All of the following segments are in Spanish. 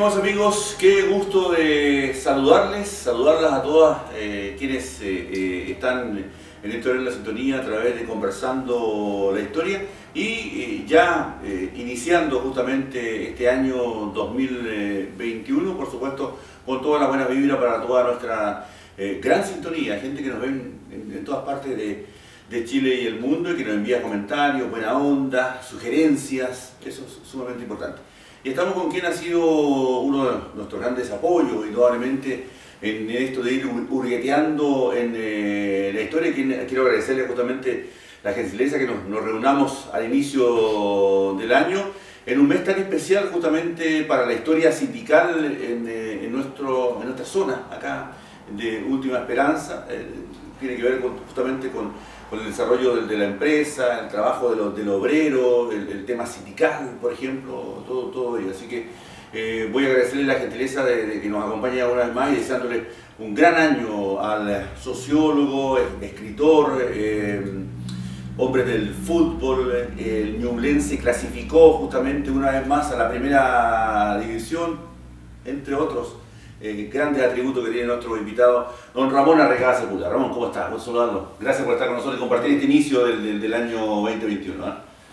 estimados amigos, qué gusto de saludarlas a todas quienes están en este horario de la sintonía a través de Conversando la Historia y ya iniciando justamente este año 2021, por supuesto, con toda la buena vibra para toda nuestra gran sintonía, gente que nos ve en todas partes de Chile y el mundo y que nos envía comentarios, buena onda, sugerencias, eso es sumamente importante. Y estamos con quien ha sido uno de nuestros grandes apoyos, indudablemente, en esto de ir hurgueteando en la historia. Quiero agradecerle justamente la gentileza que nos reunamos al inicio del año, en un mes tan especial justamente para la historia sindical en nuestra zona, acá de Última Esperanza. Tiene que ver justamente con el desarrollo de la empresa, el trabajo del obrero, el tema sindical, por ejemplo, todo ello. Así que voy a agradecerle la gentileza de que nos acompañe una vez más y deseándole un gran año al sociólogo, escritor, hombre del fútbol. El Ñublense clasificó justamente una vez más a la primera división, entre otros grandes atributos que tiene nuestro invitado, don Ramón Arrecaza Sepúlveda. Ramón, ¿cómo estás? Buen saludarlo. Gracias por estar con nosotros y compartir este inicio del año 2021.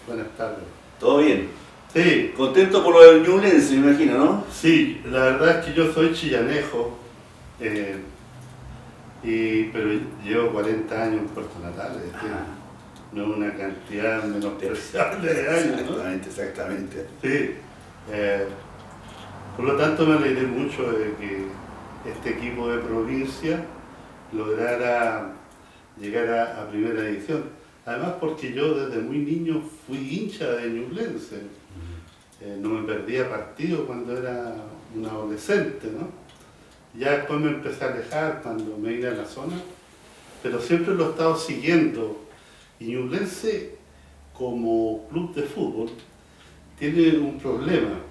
Buenas tardes. ¿Todo bien? Sí. Contento por lo del Ñublense, me imagino, ¿no? Sí, la verdad es que yo soy chillanejo, pero llevo 40 años en Puerto Natales, no es una cantidad menospreciable de años, ¿no? Exactamente. Sí. Por lo tanto, me alegré mucho de que este equipo de provincia lograra llegar a primera división. Además, porque yo desde muy niño fui hincha de Ñublense. No me perdía partido cuando era un adolescente, ¿no? Ya después me empecé a alejar cuando me vine a la zona, pero siempre lo he estado siguiendo. Y Ñublense, como club de fútbol, tiene un problema,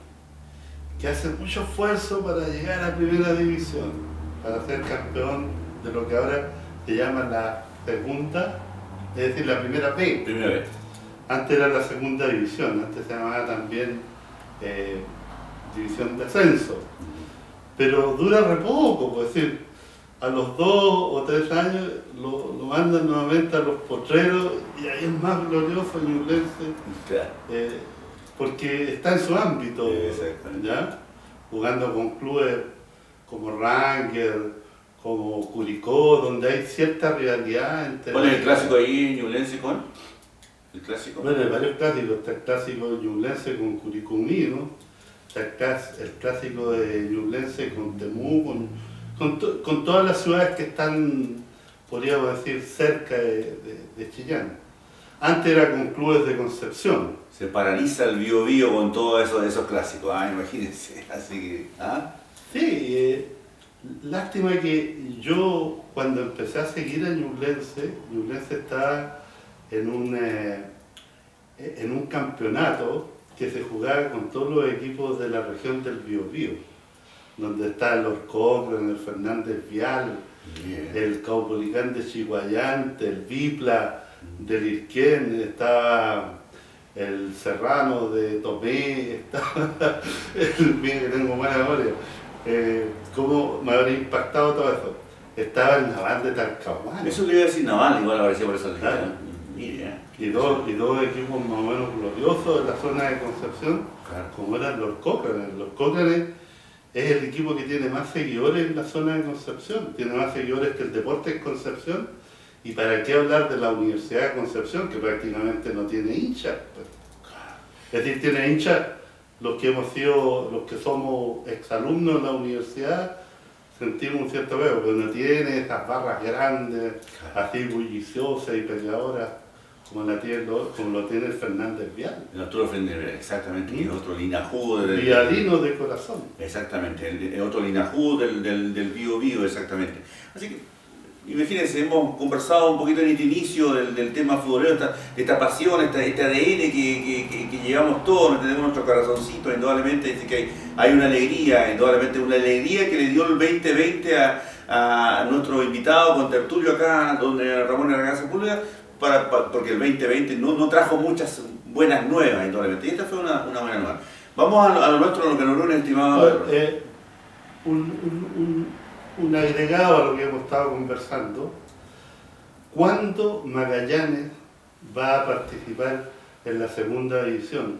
que hace mucho esfuerzo para llegar a primera división, para ser campeón de lo que ahora se llama la segunda, es decir, la primera B. Primera vez. Antes era la segunda división, antes se llamaba también división de ascenso. Pero dura re poco, es decir, a los 2 o 3 años lo mandan nuevamente a los potreros y ahí es más glorioso Ñublense. Porque está en su ámbito, ¿ya? Jugando con clubes como Rangel, como Curicó, donde hay cierta rivalidad entre... ¿Cuál es el clásico ahí, Ñublense con? ¿El clásico? Bueno, hay varios clásicos. Está el clásico de Ñublense con Curicó Unido, está el clásico de Ñublense con Temú, con todas las ciudades que están, podríamos decir, cerca de Chillán. Antes era con clubes de Concepción. Se paraliza el Biobío con todos esos clásicos, imagínense. Así que, Sí, lástima que yo cuando empecé a seguir a Ñublense estaba en un campeonato que se jugaba con todos los equipos de la región del Biobío, donde está el Orcócrano, el Fernández Vial, el Caupolicán de Chihuayante, el Vipla del Irquén, estaba el Serrano de Tomé, estaba bien que tengo buena memoria, cómo me habría impactado todo eso. Estaba el Naval de Talcahuano. Eso le iba a decir Naval, igual aparecía por esa línea. Claro. Y dos equipos más o menos gloriosos en la zona de Concepción, claro, como eran los Cócranes. Los Cócranes es el equipo que tiene más seguidores en la zona de Concepción, tiene más seguidores que el Deportes Concepción. Y para qué hablar de la Universidad de Concepción, que prácticamente no tiene hinchas. Pues. Es decir, tiene hinchas los que somos exalumnos de la universidad, sentimos un cierto apego, pero no tiene esas barras grandes, así bulliciosas y peleadoras, como lo tiene el Fernández Vial. El Arturo Fernández Vial, exactamente, y el otro linajudo Vialino de corazón. Exactamente, el otro linajudo del Biobío, exactamente. Así que, imagínense, hemos conversado un poquito en este inicio del tema futbolero, esta pasión, este ADN que llevamos todos, tenemos nuestro corazoncito, indudablemente, dice que hay una alegría, indudablemente una alegría que le dio el 2020 a nuestro invitado con tertulio acá, don Ramón Arrecaza Sepúlveda, porque el 2020 no trajo muchas buenas nuevas, indudablemente, y esta fue una buena nueva. Vamos a lo nuestro, a lo que nos une, estimado. Un agregado a lo que hemos estado conversando. ¿Cuándo Magallanes va a participar en la segunda división?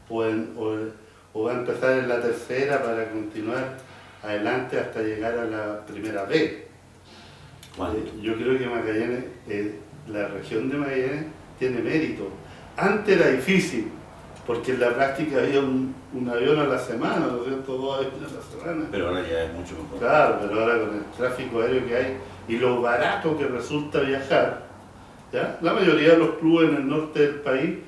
¿O va a empezar en la tercera para continuar adelante hasta llegar a la primera B? Yo creo que Magallanes, la región de Magallanes tiene mérito. Antes era difícil, porque en la práctica había un avión a la semana, ¿no es cierto? 2 aviones a la semana. Pero ahora ya es mucho mejor. Claro, pero ahora con el tráfico aéreo que hay y lo barato que resulta viajar, ¿ya? La mayoría de los clubes en el norte del país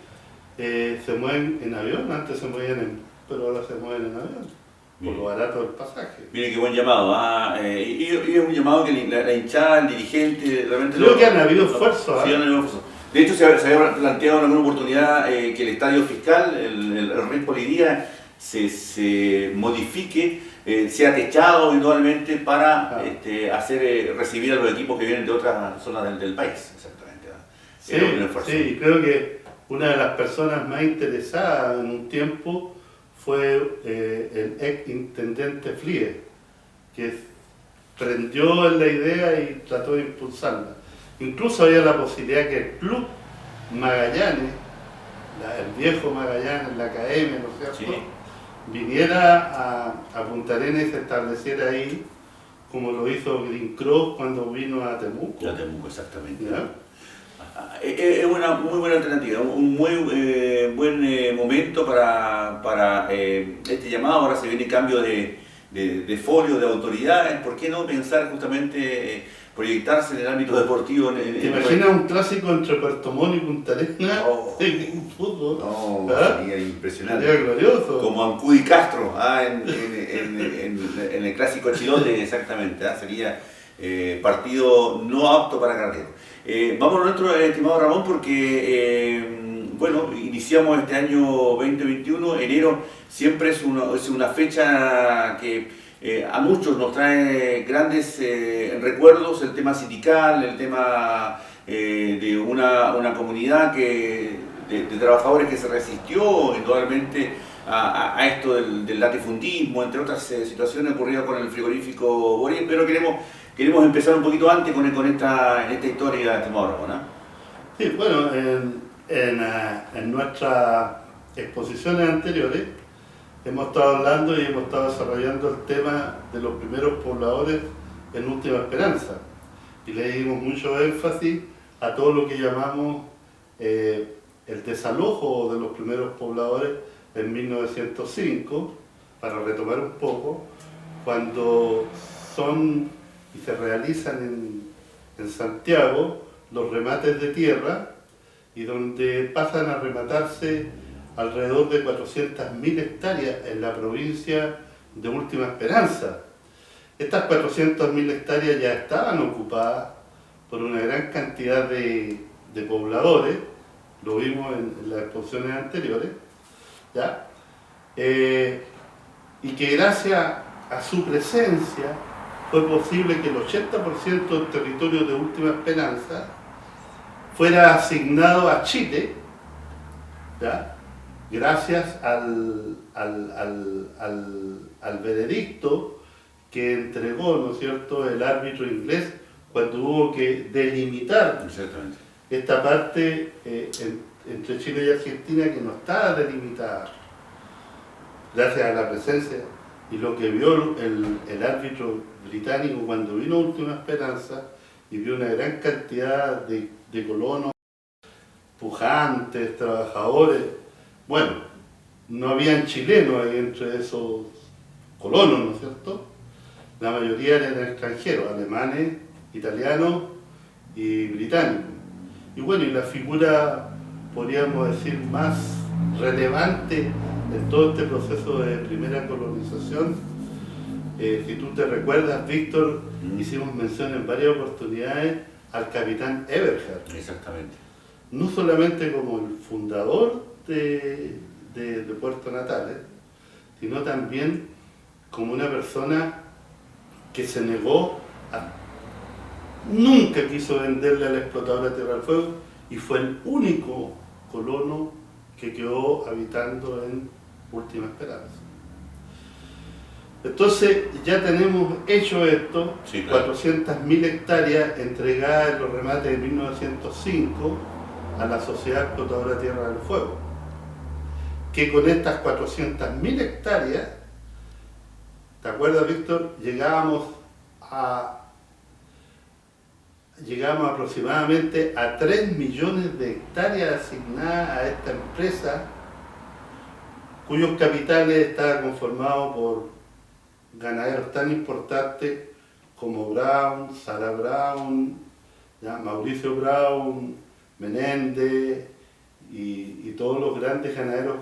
se mueven en avión, antes se movían pero ahora se mueven en avión, por lo barato del pasaje. Mire qué buen llamado, y es un llamado que la hinchada, el dirigente, realmente... Creo que han habido esfuerzos. Sí, han habido esfuerzos. De hecho, se había planteado en alguna oportunidad que el estadio fiscal, el Rey Polidía, se modifique, sea techado eventualmente para recibir a los equipos que vienen de otras zonas del país. Exactamente. Sí, creo que una de las personas más interesadas en un tiempo fue el ex intendente Flie, que prendió en la idea y trató de impulsarla. Incluso había la posibilidad que el club Magallanes, el viejo Magallanes, la academia, ¿no es cierto?, viniera a Punta Arenas y se estableciera ahí, como lo hizo Green Cross cuando vino a Temuco. A Temuco, exactamente. ¿Ya? Es una muy buena alternativa, un muy buen momento para este llamado. Ahora se viene cambio de folio, de autoridades. ¿Por qué no pensar justamente proyectarse en el ámbito deportivo? ¿Te imaginas un clásico entre Puerto Montt y Punta Arenas en fútbol? No, sería impresionante. Sería glorioso. Como Ancud y Castro, en el clásico Chilote, exactamente. Sería partido no apto para cardiaco. Vamos a nuestro estimado Ramón, porque iniciamos este año 2021, enero siempre es una fecha que a muchos nos trae grandes recuerdos, el tema sindical, el tema de una comunidad de trabajadores que se resistió indudablemente a esto del latifundismo, entre otras situaciones ocurridas con el frigorífico Boris, pero queremos empezar un poquito antes con esta historia, estimado Ramón, ¿no? Sí, bueno, en nuestras exposiciones anteriores hemos estado hablando y hemos estado desarrollando el tema de los primeros pobladores en Última Esperanza. Y le dimos mucho énfasis a todo lo que llamamos el desalojo de los primeros pobladores en 1905, para retomar un poco, cuando son y se realizan en Santiago los remates de tierra, y donde pasan a rematarse alrededor de 400.000 hectáreas en la provincia de Última Esperanza. Estas 400.000 hectáreas ya estaban ocupadas por una gran cantidad de pobladores, lo vimos en las exposiciones anteriores, ¿ya? Y que gracias a su presencia fue posible que el 80% del territorio de Última Esperanza fuera asignado a Chile, ¿ya? Gracias al veredicto que entregó, ¿no es cierto?, el árbitro inglés cuando hubo que delimitar esta parte entre Chile y Argentina, que no estaba delimitada, gracias a la presencia y lo que vio el árbitro británico cuando vino a Última Esperanza y vio una gran cantidad de colonos pujantes, trabajadores. Bueno, no habían chilenos ahí entre esos colonos, ¿no es cierto? La mayoría eran extranjeros, alemanes, italianos y británicos. Y bueno, y la figura, podríamos decir, más relevante en todo este proceso de primera colonización, si tú te recuerdas, Víctor, hicimos mención en varias oportunidades al capitán Eberhard. Exactamente. No solamente como el fundador de Puerto Natales, sino también como una persona que se negó nunca quiso venderle al explotador de Tierra del Fuego, y fue el único colono que quedó habitando en Última Esperanza. Entonces ya tenemos hecho esto, Sí, claro. 400.000 hectáreas entregadas en los remates de 1905 a la Sociedad Explotadora Tierra del Fuego, que con estas 400.000 hectáreas, ¿te acuerdas, Víctor? Llegamos aproximadamente a 3 millones de hectáreas asignadas a esta empresa, cuyos capitales estaban conformados por ganaderos tan importantes como Brown, Sara Brown, ¿ya? Mauricio Brown, Menéndez y todos los grandes ganaderos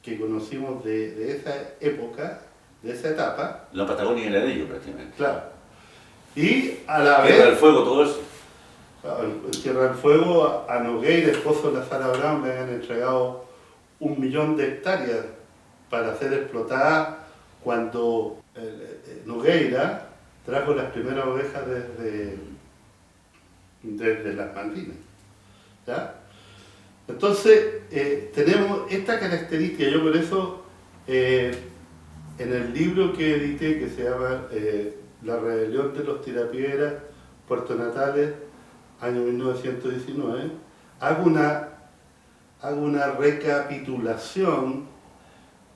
que conocimos de esa época, de esa etapa. La Patagonia era de ellos prácticamente. Claro. Y a la Tierra del vez, Fuego, todo eso. en Tierra del Fuego, a Nogueira, esposo de la Sara Brown, le habían entregado 1 millón de hectáreas para ser explotadas cuando Nogueira trajo las primeras ovejas desde las Malvinas. ¿Ya? Entonces, tenemos esta característica. Yo por eso, en el libro que edité, que se llama La rebelión de los tirapiedras, Puerto Natales, año 1919, hago una recapitulación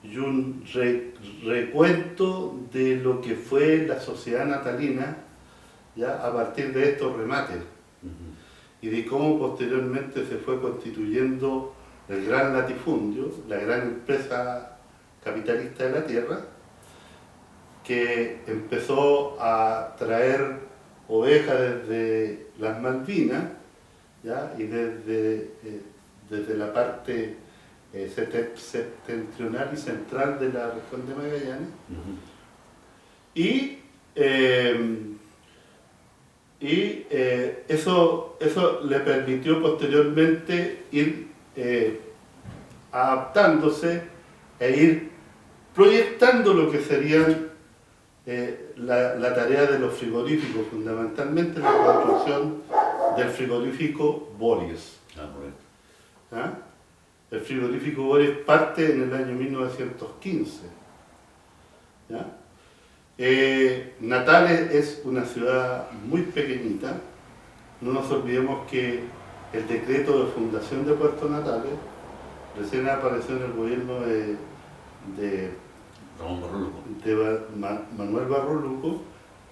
y un recuento de lo que fue la sociedad natalina, ya a partir de estos remates, y de cómo posteriormente se fue constituyendo el gran latifundio, la gran empresa capitalista de la tierra, que empezó a traer ovejas desde las Malvinas, ¿ya? Y desde la parte septentrional y central de la región de Magallanes. Y eso le permitió posteriormente ir adaptándose e ir proyectando lo que serían la tarea de los frigoríficos, fundamentalmente la construcción del frigorífico Bories. ¿Ah? El frigorífico Bories parte en el año 1915. ¿Ya? Natales es una ciudad muy pequeñita. No nos olvidemos que el decreto de fundación de Puerto Natales recién apareció en el gobierno de Manuel Barro Luco.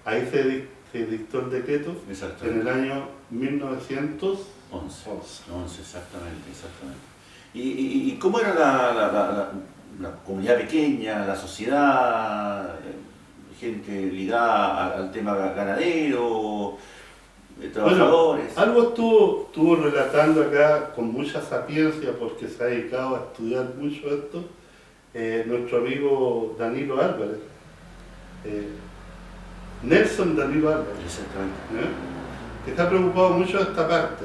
Ahí se dictó el decreto en el año 1911. 11, exactamente. ¿Y cómo era la comunidad pequeña, la sociedad, gente ligada al tema ganadero, trabajadores? Bueno, algo estuvo relatando acá con mucha sapiencia, porque se ha dedicado a estudiar mucho esto, nuestro amigo Danilo Álvarez, Nelson Danilo Álvarez. Exactamente. Que está preocupado mucho de esta parte,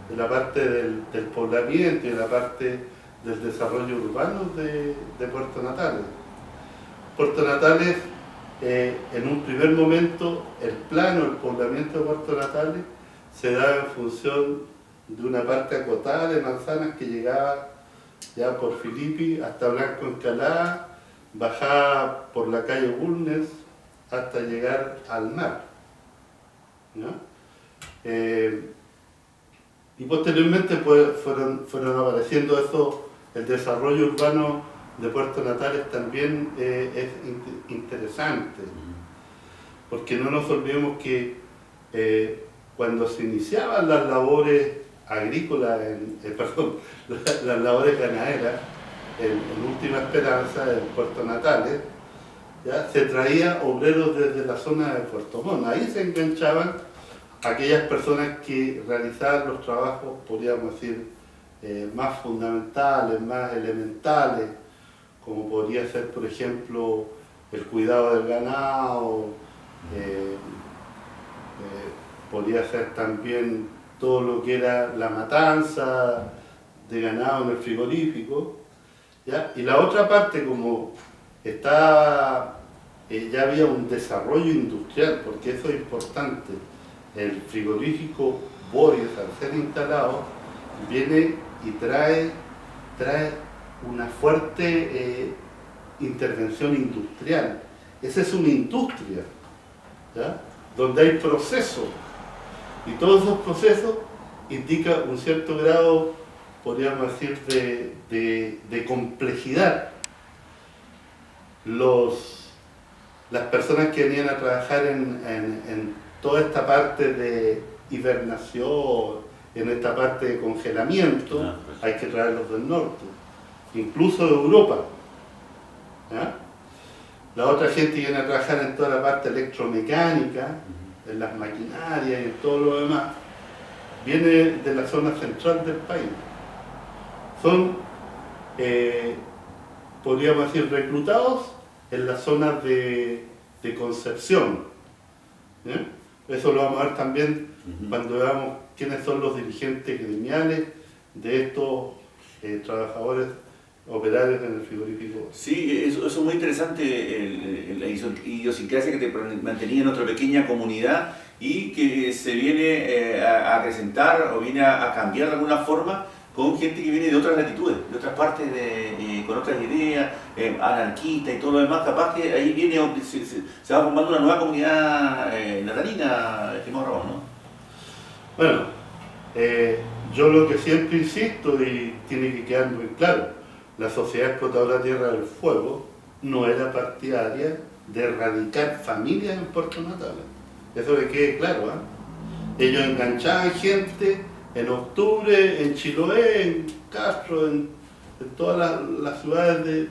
de la parte del poblamiento y de la parte del desarrollo urbano de Puerto Natales. Puerto Natales, en un primer momento, el poblamiento de Puerto Natales se daba en función de una parte acotada de manzanas que llegaba ya por Filipi hasta Blanco Encalada, bajaba por la calle Bulnes hasta llegar al mar, ¿no? Y posteriormente pues, fueron apareciendo eso. El desarrollo urbano de Puerto Natales también es interesante, porque no nos olvidemos que cuando se iniciaban las labores agrícolas, las labores ganaderas en Última Esperanza, en Puerto Natales, ¿ya? Se traía obreros desde la zona de Puerto Montt. Ahí se enganchaban aquellas personas que realizaban los trabajos, podríamos decir, más fundamentales, más elementales, como podría ser, por ejemplo, el cuidado del ganado, podría ser también todo lo que era la matanza de ganado en el frigorífico, ¿ya? Y la otra parte, como ya había un desarrollo industrial, porque eso es importante. El frigorífico Bories, al ser instalado, viene y trae una fuerte intervención industrial. Esa es una industria, ¿ya? Donde hay procesos, y todos esos procesos indican un cierto grado, podríamos decir, de complejidad. Las personas que venían a trabajar en toda esta parte de hibernación, en esta parte de congelamiento, hay que traerlos del norte, incluso de Europa, ¿ya? La otra gente que viene a trabajar en toda la parte electromecánica, en las maquinarias y en todo lo demás, viene de la zona central del país. Son, podríamos decir, reclutados en las zonas de Concepción. ¿Eh? Eso lo vamos a ver también cuando veamos quiénes son los dirigentes gremiales de estos trabajadores operarios en el frigorífico. Sí, eso es muy interesante, la idiosincrasia que te mantenía en otra pequeña comunidad y que se viene a acrecentar o viene a cambiar de alguna forma con gente que viene de otras latitudes, de otras partes, con otras ideas, anarquistas y todo lo demás. Capaz que ahí viene, se va formando una nueva comunidad natalina, estimado Ramón, ¿no? Bueno, yo lo que siempre insisto y tiene que quedar muy claro, la Sociedad Explotadora Tierra del Fuego no era partidaria de erradicar familias en Puerto Natales. Eso que quede claro, ¿eh? Ellos enganchaban gente en Octubre, en Chiloé, en Castro, en todas las ciudades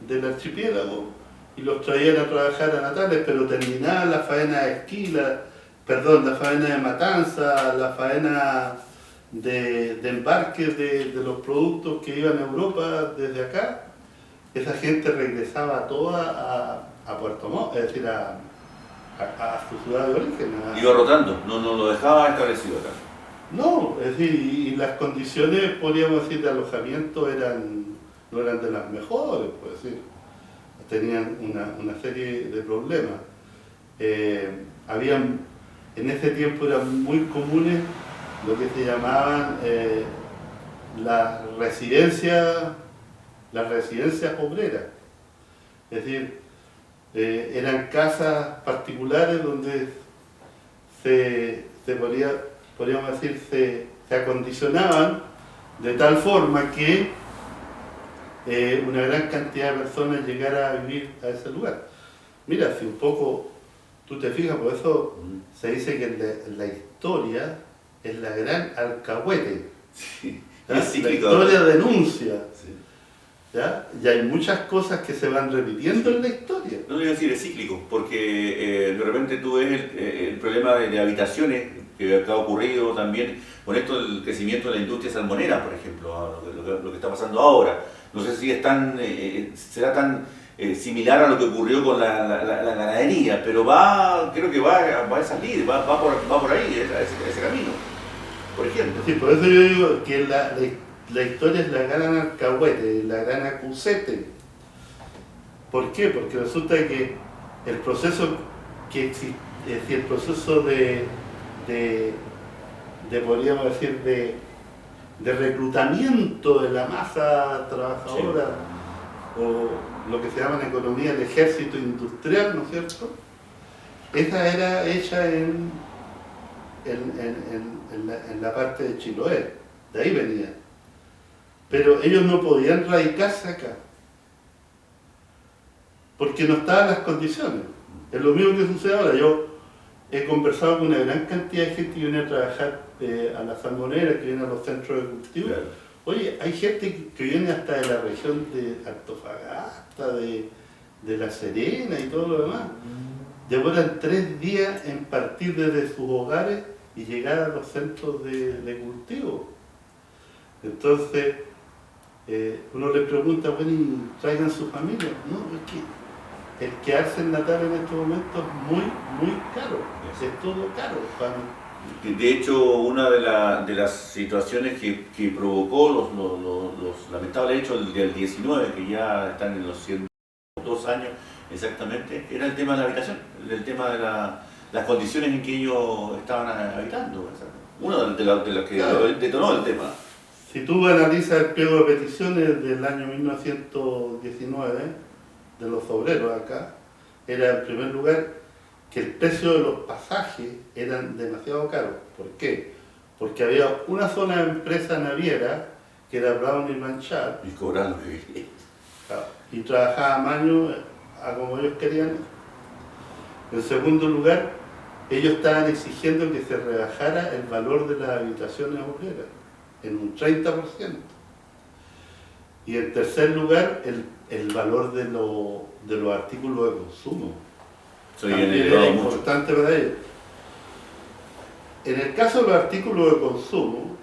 del archipiélago y los traían a trabajar a Natales, pero terminaban la faena de Esquila, la faena de Matanza, la faena de embarque de los productos que iban a Europa desde acá, esa gente regresaba toda a Puerto Montt, es decir, a su ciudad de origen. Iba rotando, no lo dejaba establecido acá. No, es decir, y las condiciones, podríamos decir, de alojamiento no eran de las mejores, pues decir, tenían una serie de problemas. En ese tiempo eran muy comunes lo que se llamaban las residencias obreras, es decir, eran casas particulares donde podríamos decir, se acondicionaban de tal forma que una gran cantidad de personas llegara a vivir a ese lugar. Mira, si un poco tú te fijas, por eso se dice que en la historia es la gran alcahuete. Sí, la historia denuncia. Sí. ¿Ya? Y hay muchas cosas que se van repitiendo en la historia. No voy a decir es cíclico, porque de repente tú ves el problema de habitaciones que ha ocurrido también con esto del crecimiento de la industria salmonera, por ejemplo, lo que está pasando ahora. No sé si será tan similar a lo que ocurrió con la ganadería, pero creo que va a salir, va por ahí, ese camino, por ejemplo. Sí, por eso yo digo que la historia es la gran alcahuete, la gran acusete. ¿Por qué? Porque resulta que el proceso que existe, es decir, el proceso podríamos decir, de reclutamiento de la masa trabajadora, sí, o lo que se llama en economía el ejército industrial, ¿no es cierto? Esa era hecha en la parte de Chiloé, de ahí venía. Pero ellos no podían radicarse acá, porque no estaban las condiciones. Es lo mismo que sucede ahora. Yo he conversado con una gran cantidad de gente que viene a trabajar a la salmonera, que viene a los centros de cultivo. Claro. Oye, hay gente que viene hasta de la región de Antofagasta, de La Serena y todo lo demás. Demoran 3 días en partir desde sus hogares y llegar a los centros de cultivo. Entonces, uno le pregunta, bueno, ¿y traigan su familia? No, es que el quedarse en Natal en estos momentos es muy, muy caro. Es todo caro. De hecho, una de las situaciones que provocó los lamentables hechos del 19, que ya están en los 102 años exactamente, era el tema de la habitación, el tema de las condiciones en que ellos estaban habitando. Una de las que claro detonó el tema. Si tú analizas el pliego de peticiones del año 1919 de los obreros acá, era en primer lugar que el precio de los pasajes eran demasiado caros. ¿Por qué? Porque había una sola empresa naviera que era Brown y Blanchard. Y cobrando lo que quería. Y trabajaba a mano a como ellos querían. En segundo lugar, ellos estaban exigiendo que se rebajara el valor de las habitaciones obreras en un 30%. Y en tercer lugar, el valor de los artículos de consumo. También era importante para ellos. En el caso de los artículos de consumo,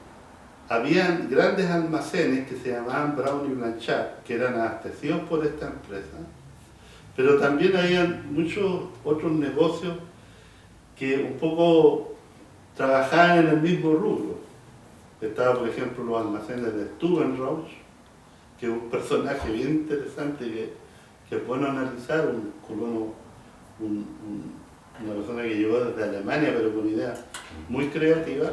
habían grandes almacenes que se llamaban Brown y Blanchard, que eran abastecidos por esta empresa, pero también habían muchos otros negocios que un poco trabajaban en el mismo rubro. Estaba, por ejemplo, los almacenes de Stubenrauch, que es un personaje bien interesante que es bueno analizar, una persona que llegó desde Alemania, pero con ideas muy creativas.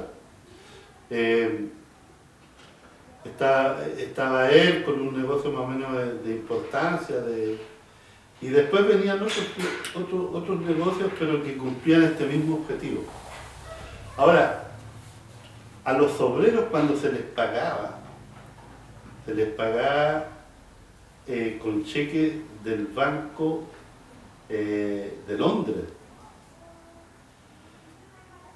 Estaba él con un negocio más o menos de importancia, y después venían otros negocios, pero que cumplían este mismo objetivo. Ahora, a los obreros cuando se les pagaba con cheques del Banco de Londres.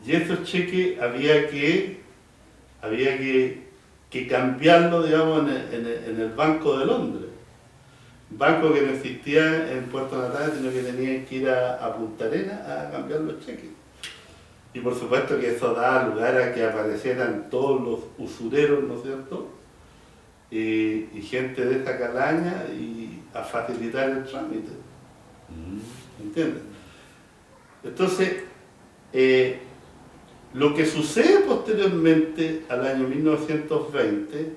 Y esos cheques había que cambiarlo, digamos, en el Banco de Londres. Banco que no existía en Puerto Natales, sino que tenían que ir a Punta Arenas a cambiar los cheques. Y por supuesto que eso daba lugar a que aparecieran todos los usureros, ¿no es cierto? Y gente de esa calaña y a facilitar el trámite. ¿Entiendes? Entonces, lo que sucede posteriormente al año 1920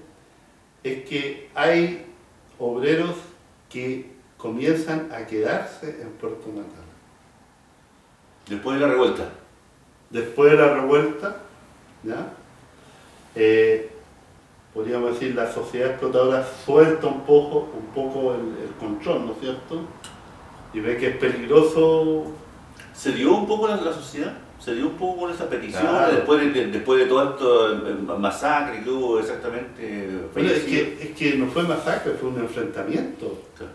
es que hay obreros que comienzan a quedarse en Puerto Natales. Después de la revuelta. Después de la revuelta, ¿ya? Podríamos decir, la sociedad explotadora suelta un poco el control, ¿no es cierto? Y ve que es peligroso. ¿Se dio un poco la sociedad? ¿Se dio un poco con esa petición? Claro. Después de todo esto masacre que hubo exactamente? Bueno, es que no fue masacre, fue un enfrentamiento. Claro.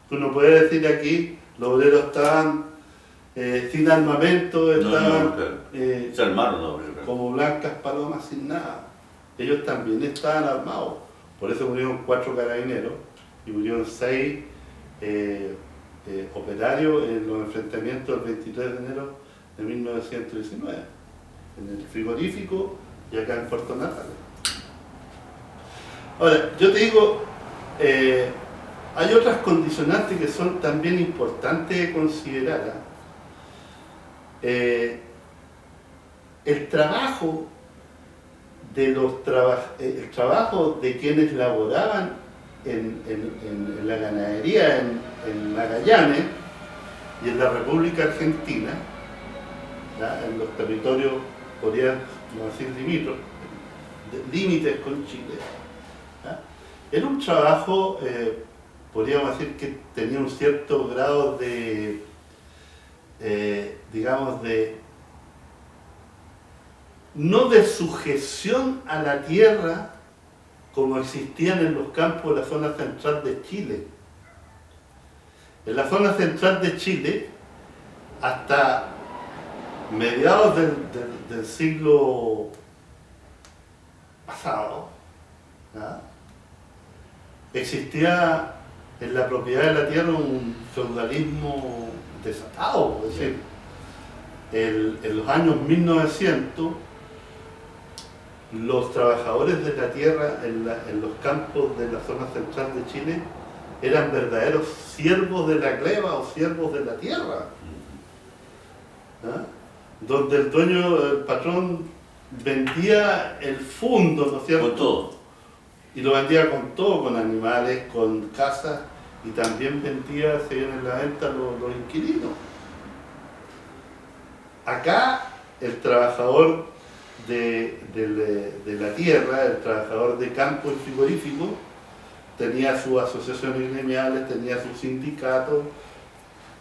Tú no puedes decir aquí, los obreros estaban sin armamento, estaban claro. Se armaron los obreros. Claro. como blancas palomas sin nada. Ellos también estaban armados. Por eso murieron 4 carabineros y murieron 6 operarios en los enfrentamientos del 23 de enero de 1919, en el frigorífico y acá en Puerto Natales. Ahora, yo te digo, hay otras condicionantes que son también importantes de considerar. El trabajo el trabajo de quienes laboraban en la ganadería en Magallanes y en la República Argentina, ¿ya? En los territorios, podríamos decir, límites con Chile, ¿ya? Era un trabajo, podríamos decir, que tenía un cierto grado de, digamos, no de sujeción a la tierra como existían en los campos de la zona central de Chile. En la zona central de Chile, hasta mediados del siglo pasado, ¿ya? Existía en la propiedad de la tierra un feudalismo desatado. Es decir, en los años 1900, los trabajadores de la tierra en los campos de la zona central de Chile eran verdaderos siervos de la gleba o siervos de la tierra, ¿ah? Donde el dueño, el patrón, vendía el fundo, ¿no es cierto? Con todo. Y lo vendía con todo, con animales, con casas, y también vendía, seguían en la venta los inquilinos. Acá el trabajador de la tierra, el trabajador de campo y frigorífico, tenía sus asociaciones gremiales, tenía sus sindicatos.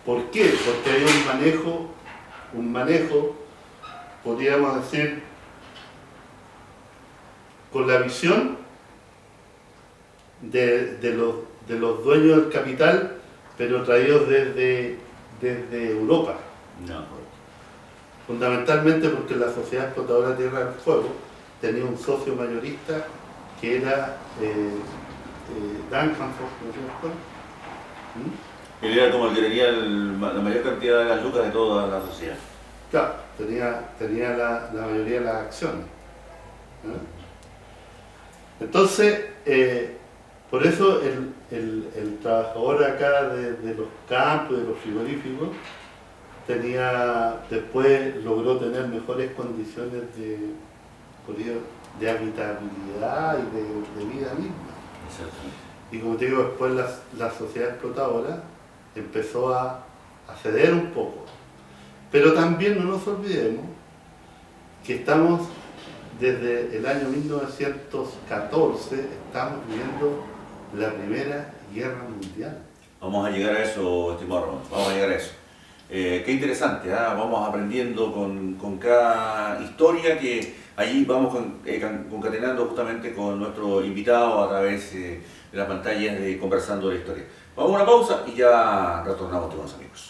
¿Por qué? Porque hay un manejo, podríamos decir, con la visión de los dueños del capital, pero traídos desde Europa. No. Fundamentalmente porque la Sociedad Explotadora Tierra del Fuego tenía un socio mayorista que era Duncan Fox, ¿no es cierto? Él era como el que tenía la mayor cantidad de las lucas de toda la sociedad. Claro, tenía la mayoría de las acciones. Entonces, por eso el trabajador acá de los campos, de los frigoríficos, después logró tener mejores condiciones de habitabilidad y de vida misma. Y como te digo, después la sociedad explotadora empezó a ceder un poco. Pero también no nos olvidemos que estamos desde el año 1914, estamos viviendo la Primera Guerra Mundial. Vamos a llegar a eso, estimado Ramón, vamos a llegar a eso. Qué interesante, ¿eh? Vamos aprendiendo con cada historia que allí vamos concatenando justamente con nuestro invitado a través de las pantallas de Conversando la Historia. Vamos a una pausa y ya retornamos con los amigos.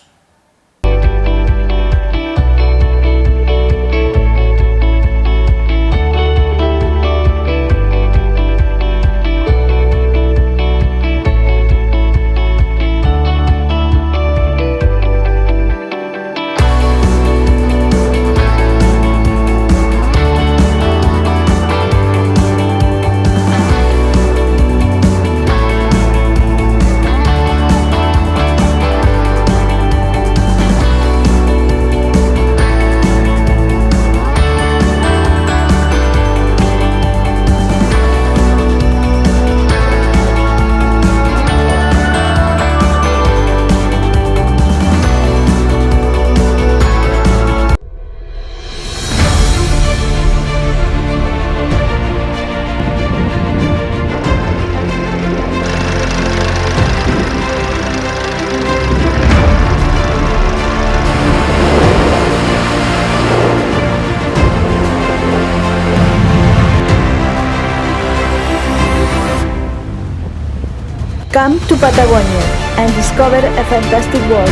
Come to Patagonia and discover a fantastic world.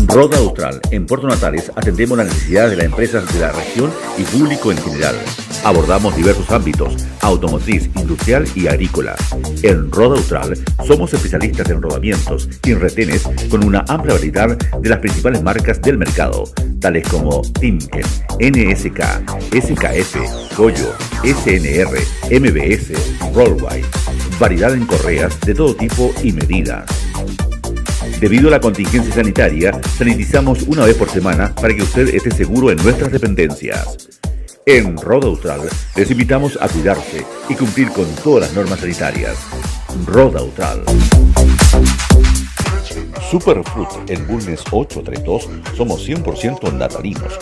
Roda Austral. En Puerto Natales atendemos las necesidades de las empresas de la región y público en general. Abordamos diversos ámbitos: automotriz, industrial y agrícola. En Roda Austral somos especialistas en rodamientos y retenes con una amplia variedad de las principales marcas del mercado, tales como Timken, NSK, SKF, Goyo, SNR, MBS, Rollwide. Variedad en correas de todo tipo y medidas. Debido a la contingencia sanitaria, sanitizamos una vez por semana para que usted esté seguro en nuestras dependencias. En Roda Austral les invitamos a cuidarse y cumplir con todas las normas sanitarias. Roda Austral. Superfruit en Bulnes 832 somos 100% natalinos.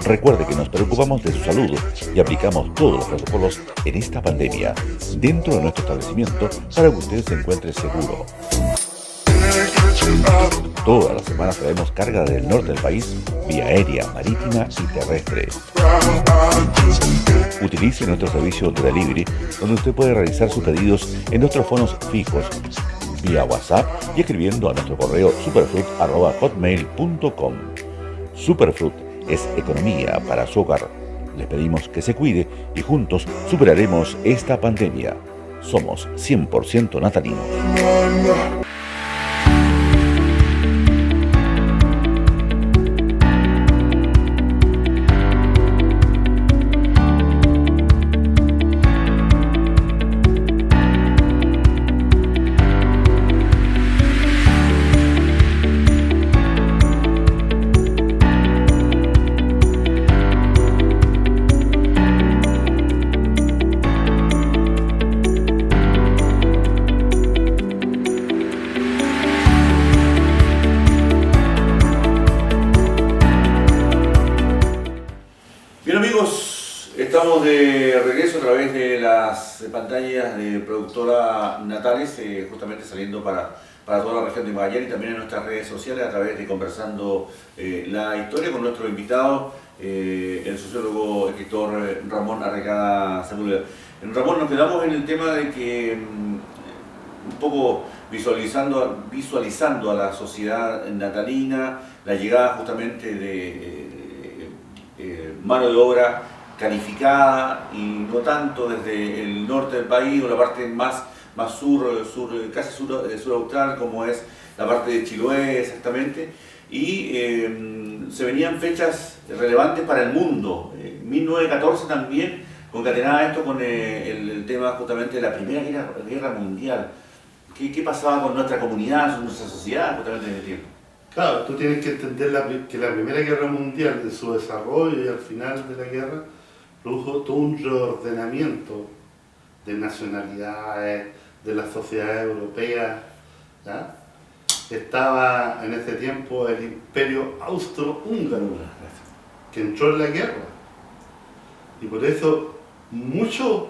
Recuerde que nos preocupamos de su salud y aplicamos todos los protocolos en esta pandemia dentro de nuestro establecimiento para que usted se encuentre seguro. Todas las semanas traemos carga del norte del país vía aérea, marítima y terrestre. Utilice nuestro servicio de delivery, donde usted puede realizar sus pedidos en nuestros fonos fijos, vía WhatsApp y escribiendo a nuestro correo superfruit@hotmail.com. Superfruit es economía para su hogar. Les pedimos que se cuide y juntos superaremos esta pandemia. Somos 100% natalinos. Bien amigos, estamos de regreso a través de las pantallas de productora Natales, justamente saliendo para toda la región de Magallanes y también en nuestras redes sociales a través de Conversando la Historia con nuestro invitado, el sociólogo escritor Ramón Arrecada Sepúlveda. Ramón, nos quedamos en el tema de que un poco visualizando a la sociedad natalina, la llegada justamente de mano de obra calificada y no tanto desde el norte del país o la parte más casi sur austral, como es la parte de Chiloé exactamente, y se venían fechas relevantes para el mundo. 1914 también concatenaba esto con el tema justamente de la Primera Guerra Mundial. ¿Qué pasaba con nuestra comunidad, con nuestra sociedad justamente en ese tiempo? Claro, tú tienes que entender que la Primera Guerra Mundial, de su desarrollo y al final de la guerra, produjo todo un reordenamiento de nacionalidades, de la sociedad europea. ¿Ya? Estaba en ese tiempo el Imperio Austrohúngaro, que entró en la guerra. Y por eso muchos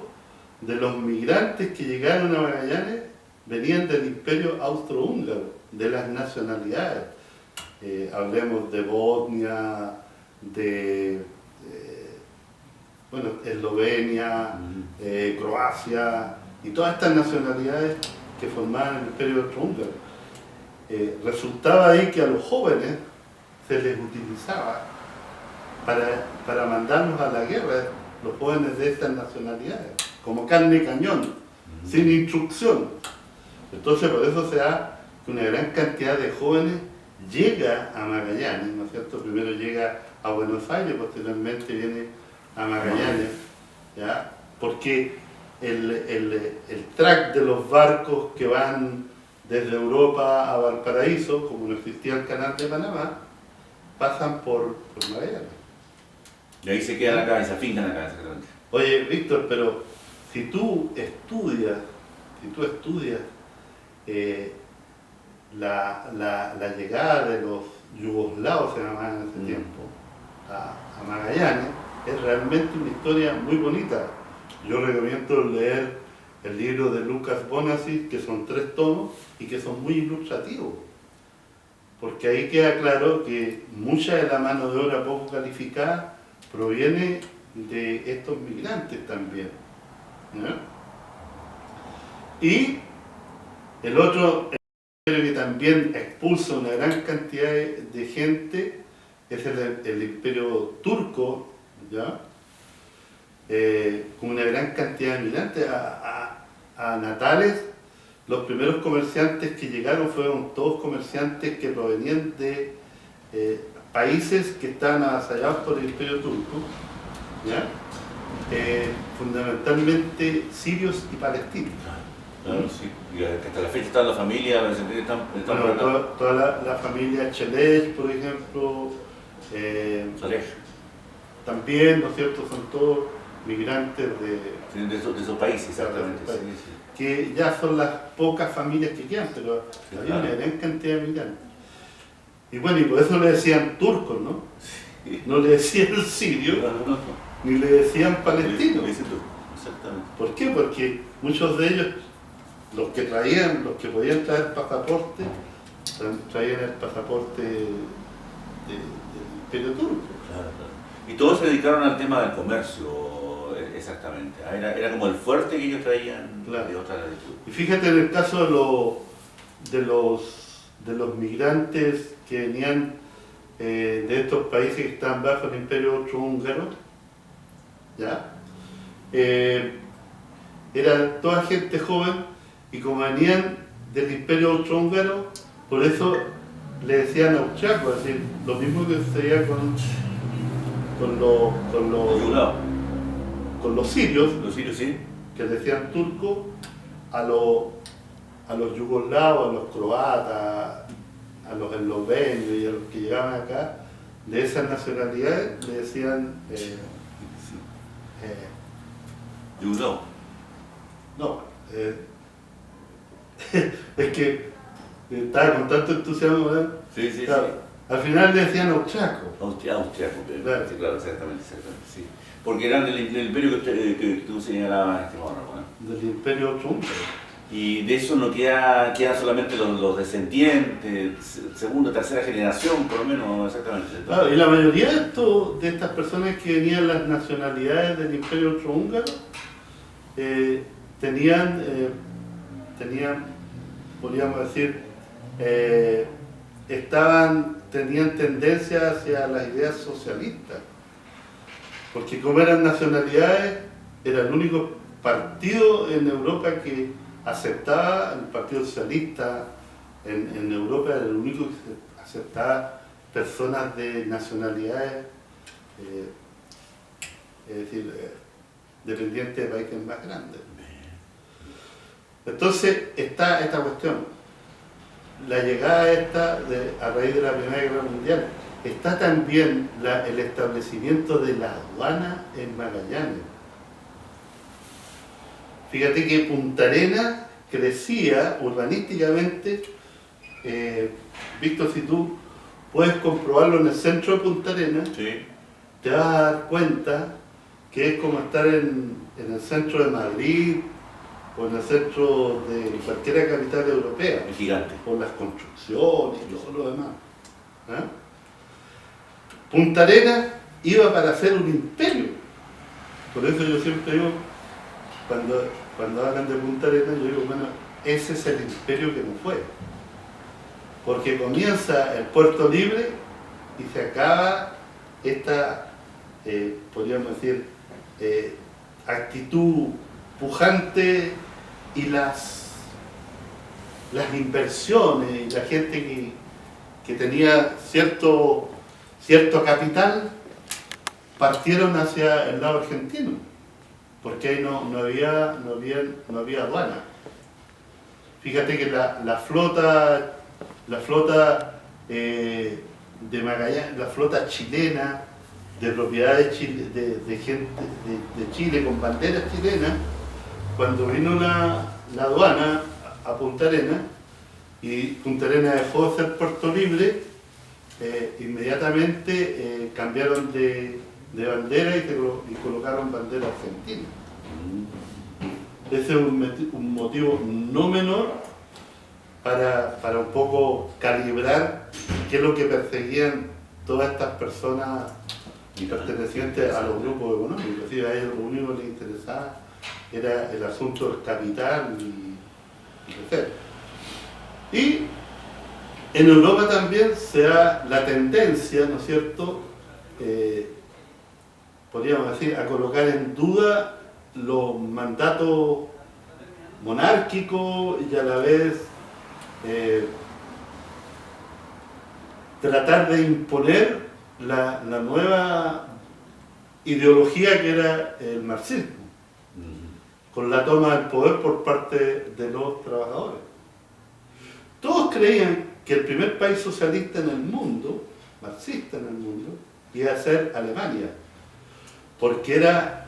de los migrantes que llegaron a Magallanes venían del Imperio Austrohúngaro, de las nacionalidades. Hablemos de Bosnia, de Eslovenia, Croacia y todas estas nacionalidades que formaban el Imperio Austrohúngaro. Resultaba ahí que a los jóvenes se les utilizaba para mandarnos a la guerra, los jóvenes de estas nacionalidades, como carne y cañón, sin instrucción. Entonces por eso se da que una gran cantidad de jóvenes llega a Magallanes, ¿no es cierto? Primero llega a Buenos Aires, posteriormente viene a Magallanes, ¿ya? Porque el track de los barcos que van desde Europa a Valparaíso, como no existía el canal de Panamá, pasan por Magallanes. Y ahí se quedan acá y se afincan acá exactamente. Oye, Víctor, pero si tú estudias la llegada de los yugoslavos, se llamaban en ese tiempo, a Magallanes, es realmente una historia muy bonita. Yo recomiendo leer el libro de Lucas Bonacis, que son 3 tomos y que son muy ilustrativos, porque ahí queda claro que mucha de la mano de obra poco calificada proviene de estos migrantes también, ¿no? Y el otro que también expulsa una gran cantidad de gente es el Imperio Turco, ¿ya? Con una gran cantidad de migrantes a Natales. Los primeros comerciantes que llegaron fueron todos comerciantes que provenían de países que estaban avasallados por el Imperio Turco, ¿ya? Fundamentalmente sirios y palestinos. Claro, sí. Y hasta la fecha están las familias, bueno, toda la familia Chelech, por ejemplo, también, ¿no es cierto?, son todos migrantes de esos países, exactamente. Sí, sí. Que ya son las pocas familias que quedan, pero sí, hay una gran cantidad de migrantes. Y bueno, y por eso le decían turcos, ¿no? Sí. No le decían sirio, ni le decían palestino. Exactamente. ¿Por qué? Porque muchos de ellos, los que podían traer pasaporte, traían el pasaporte del Imperio Turco. Claro. Y todos se dedicaron al tema del comercio, exactamente. Era como el fuerte que ellos traían, claro, de otra latitud. Y fíjate en el caso de los migrantes que venían de estos países que estaban bajo el Imperio Austrohúngaro, ¿ya? Era toda gente joven, y como venían del Imperio Austrohúngaro, por eso le decían austriacos, es decir, lo mismo que sucedía con los sirios, sí, que le decían turcos, a los yugoslavos, a los croatas, a los eslovenios y a los que llegaban acá de esas nacionalidades le decían yugoslavo. No, es que estaba con tanto entusiasmo, ¿verdad? Sí, claro, Al final le decían austriaco. Austriaco, Claro. sí, claro, exactamente, sí. Porque eran del imperio que tú señalabas, estimado Ramón. Del imperio austrohúngaro. Y de eso no quedan solamente los descendientes, segunda, tercera generación, por lo menos, exactamente. Claro, y la mayoría de estas personas que venían las nacionalidades del imperio austrohúngaro tenían, podríamos decir, tenían tendencia hacia las ideas socialistas. Porque como eran nacionalidades, era el único partido en Europa que aceptaba, el Partido Socialista en Europa era el único que aceptaba personas de nacionalidades, es decir, dependientes de países más grandes. Entonces está esta cuestión, la llegada a raíz de la Primera Guerra Mundial, está también el establecimiento de la aduana en Magallanes. Fíjate que Punta Arenas crecía urbanísticamente. Víctor, si tú puedes comprobarlo en el centro de Punta Arenas, Sí. te vas a dar cuenta que es como estar en el centro de Madrid o en el centro de cualquier capital europea, Es gigante. por las construcciones y todo lo demás. ¿Ah? Punta Arenas iba para ser un imperio. Por eso yo siempre digo, cuando hablan de Punta Arenas, yo digo, bueno, ese es el imperio que no fue. Porque comienza el puerto libre y se acaba esta, podríamos decir, actitud pujante y las inversiones y la gente que tenía cierto capital partieron hacia el lado argentino, porque ahí no había aduana. Fíjate que la flota de Magallanes, la flota chilena de propiedad de gente de Chile con banderas chilenas, cuando vino la aduana a Punta Arenas y Punta Arenas dejó de ser puerto libre, inmediatamente cambiaron de bandera y colocaron bandera argentina. Ese es un motivo no menor para un poco calibrar qué es lo que perseguían todas estas personas pertenecientes a los grupos económicos. Es decir, a ellos lo único que les interesaba era el asunto del capital y crecer. Y en Europa también se da la tendencia, ¿no es cierto?, podríamos decir, a colocar en duda los mandatos monárquicos y a la vez tratar de imponer la nueva ideología que era el marxismo, con la toma del poder por parte de los trabajadores. Todos creían que el primer país socialista en el mundo, marxista en el mundo, iba a ser Alemania, porque era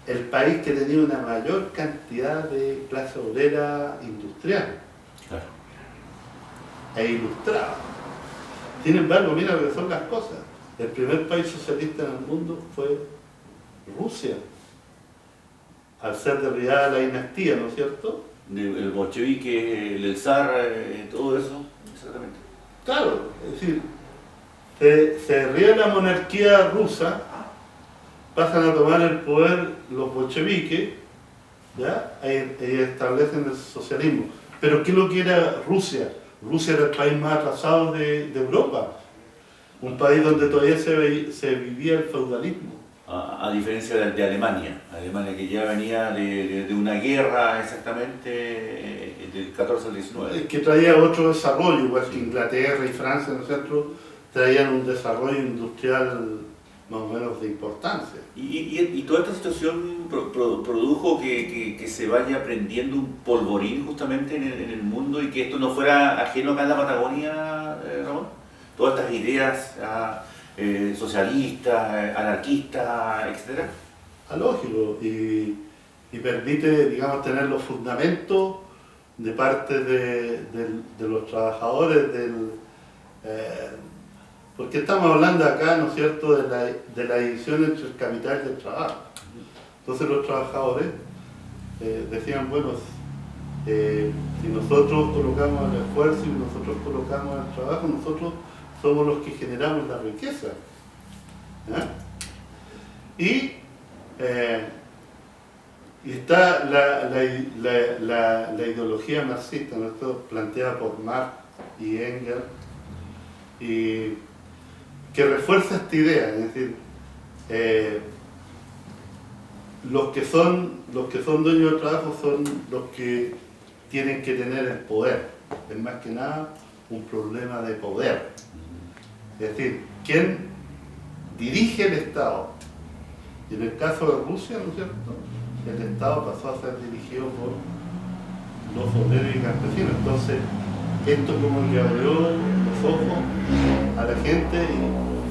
el país que tenía una mayor cantidad de clase obrera industrial. Claro. E ilustrada. Sin embargo, mira lo que son las cosas. El primer país socialista en el mundo fue Rusia, al ser derribada la dinastía, ¿no es cierto? El bolchevique, el zar, todo eso, exactamente. Claro, es decir, se derriba la monarquía rusa, pasan a tomar el poder los bolcheviques, ¿ya? Y establecen el socialismo. Pero ¿qué es lo que era Rusia? Rusia era el país más atrasado de Europa, un país donde todavía se vivía el feudalismo. A diferencia de Alemania que ya venía de una guerra exactamente del 14 al 19. Que traía otro desarrollo, igual que Inglaterra y Francia, ¿no es cierto?, traían un desarrollo industrial más o menos de importancia. Y toda esta situación produjo que se vaya prendiendo un polvorín justamente en el mundo y que esto no fuera ajeno acá en la Patagonia, Ramón. Todas estas ideas socialistas, anarquistas, etc. Lógico, y permite, digamos, tener los fundamentos de parte de los trabajadores Porque estamos hablando acá, ¿no es cierto?, de la división entre el capital y el trabajo. Entonces los trabajadores decían, bueno, si nosotros colocamos el esfuerzo y nosotros colocamos el trabajo, nosotros somos los que generamos la riqueza. ¿Ya? Y está la ideología marxista, ¿no? Esto planteada por Marx y Engels, y que refuerza esta idea, es decir, los que son dueños del trabajo son los que tienen que tener el poder. Es más que nada un problema de poder. Es decir, ¿quién dirige el Estado? Y en el caso de Rusia, ¿no es cierto?, el Estado pasó a ser dirigido por los obreros y campesinos. Entonces, esto como que abrió los ojos a la gente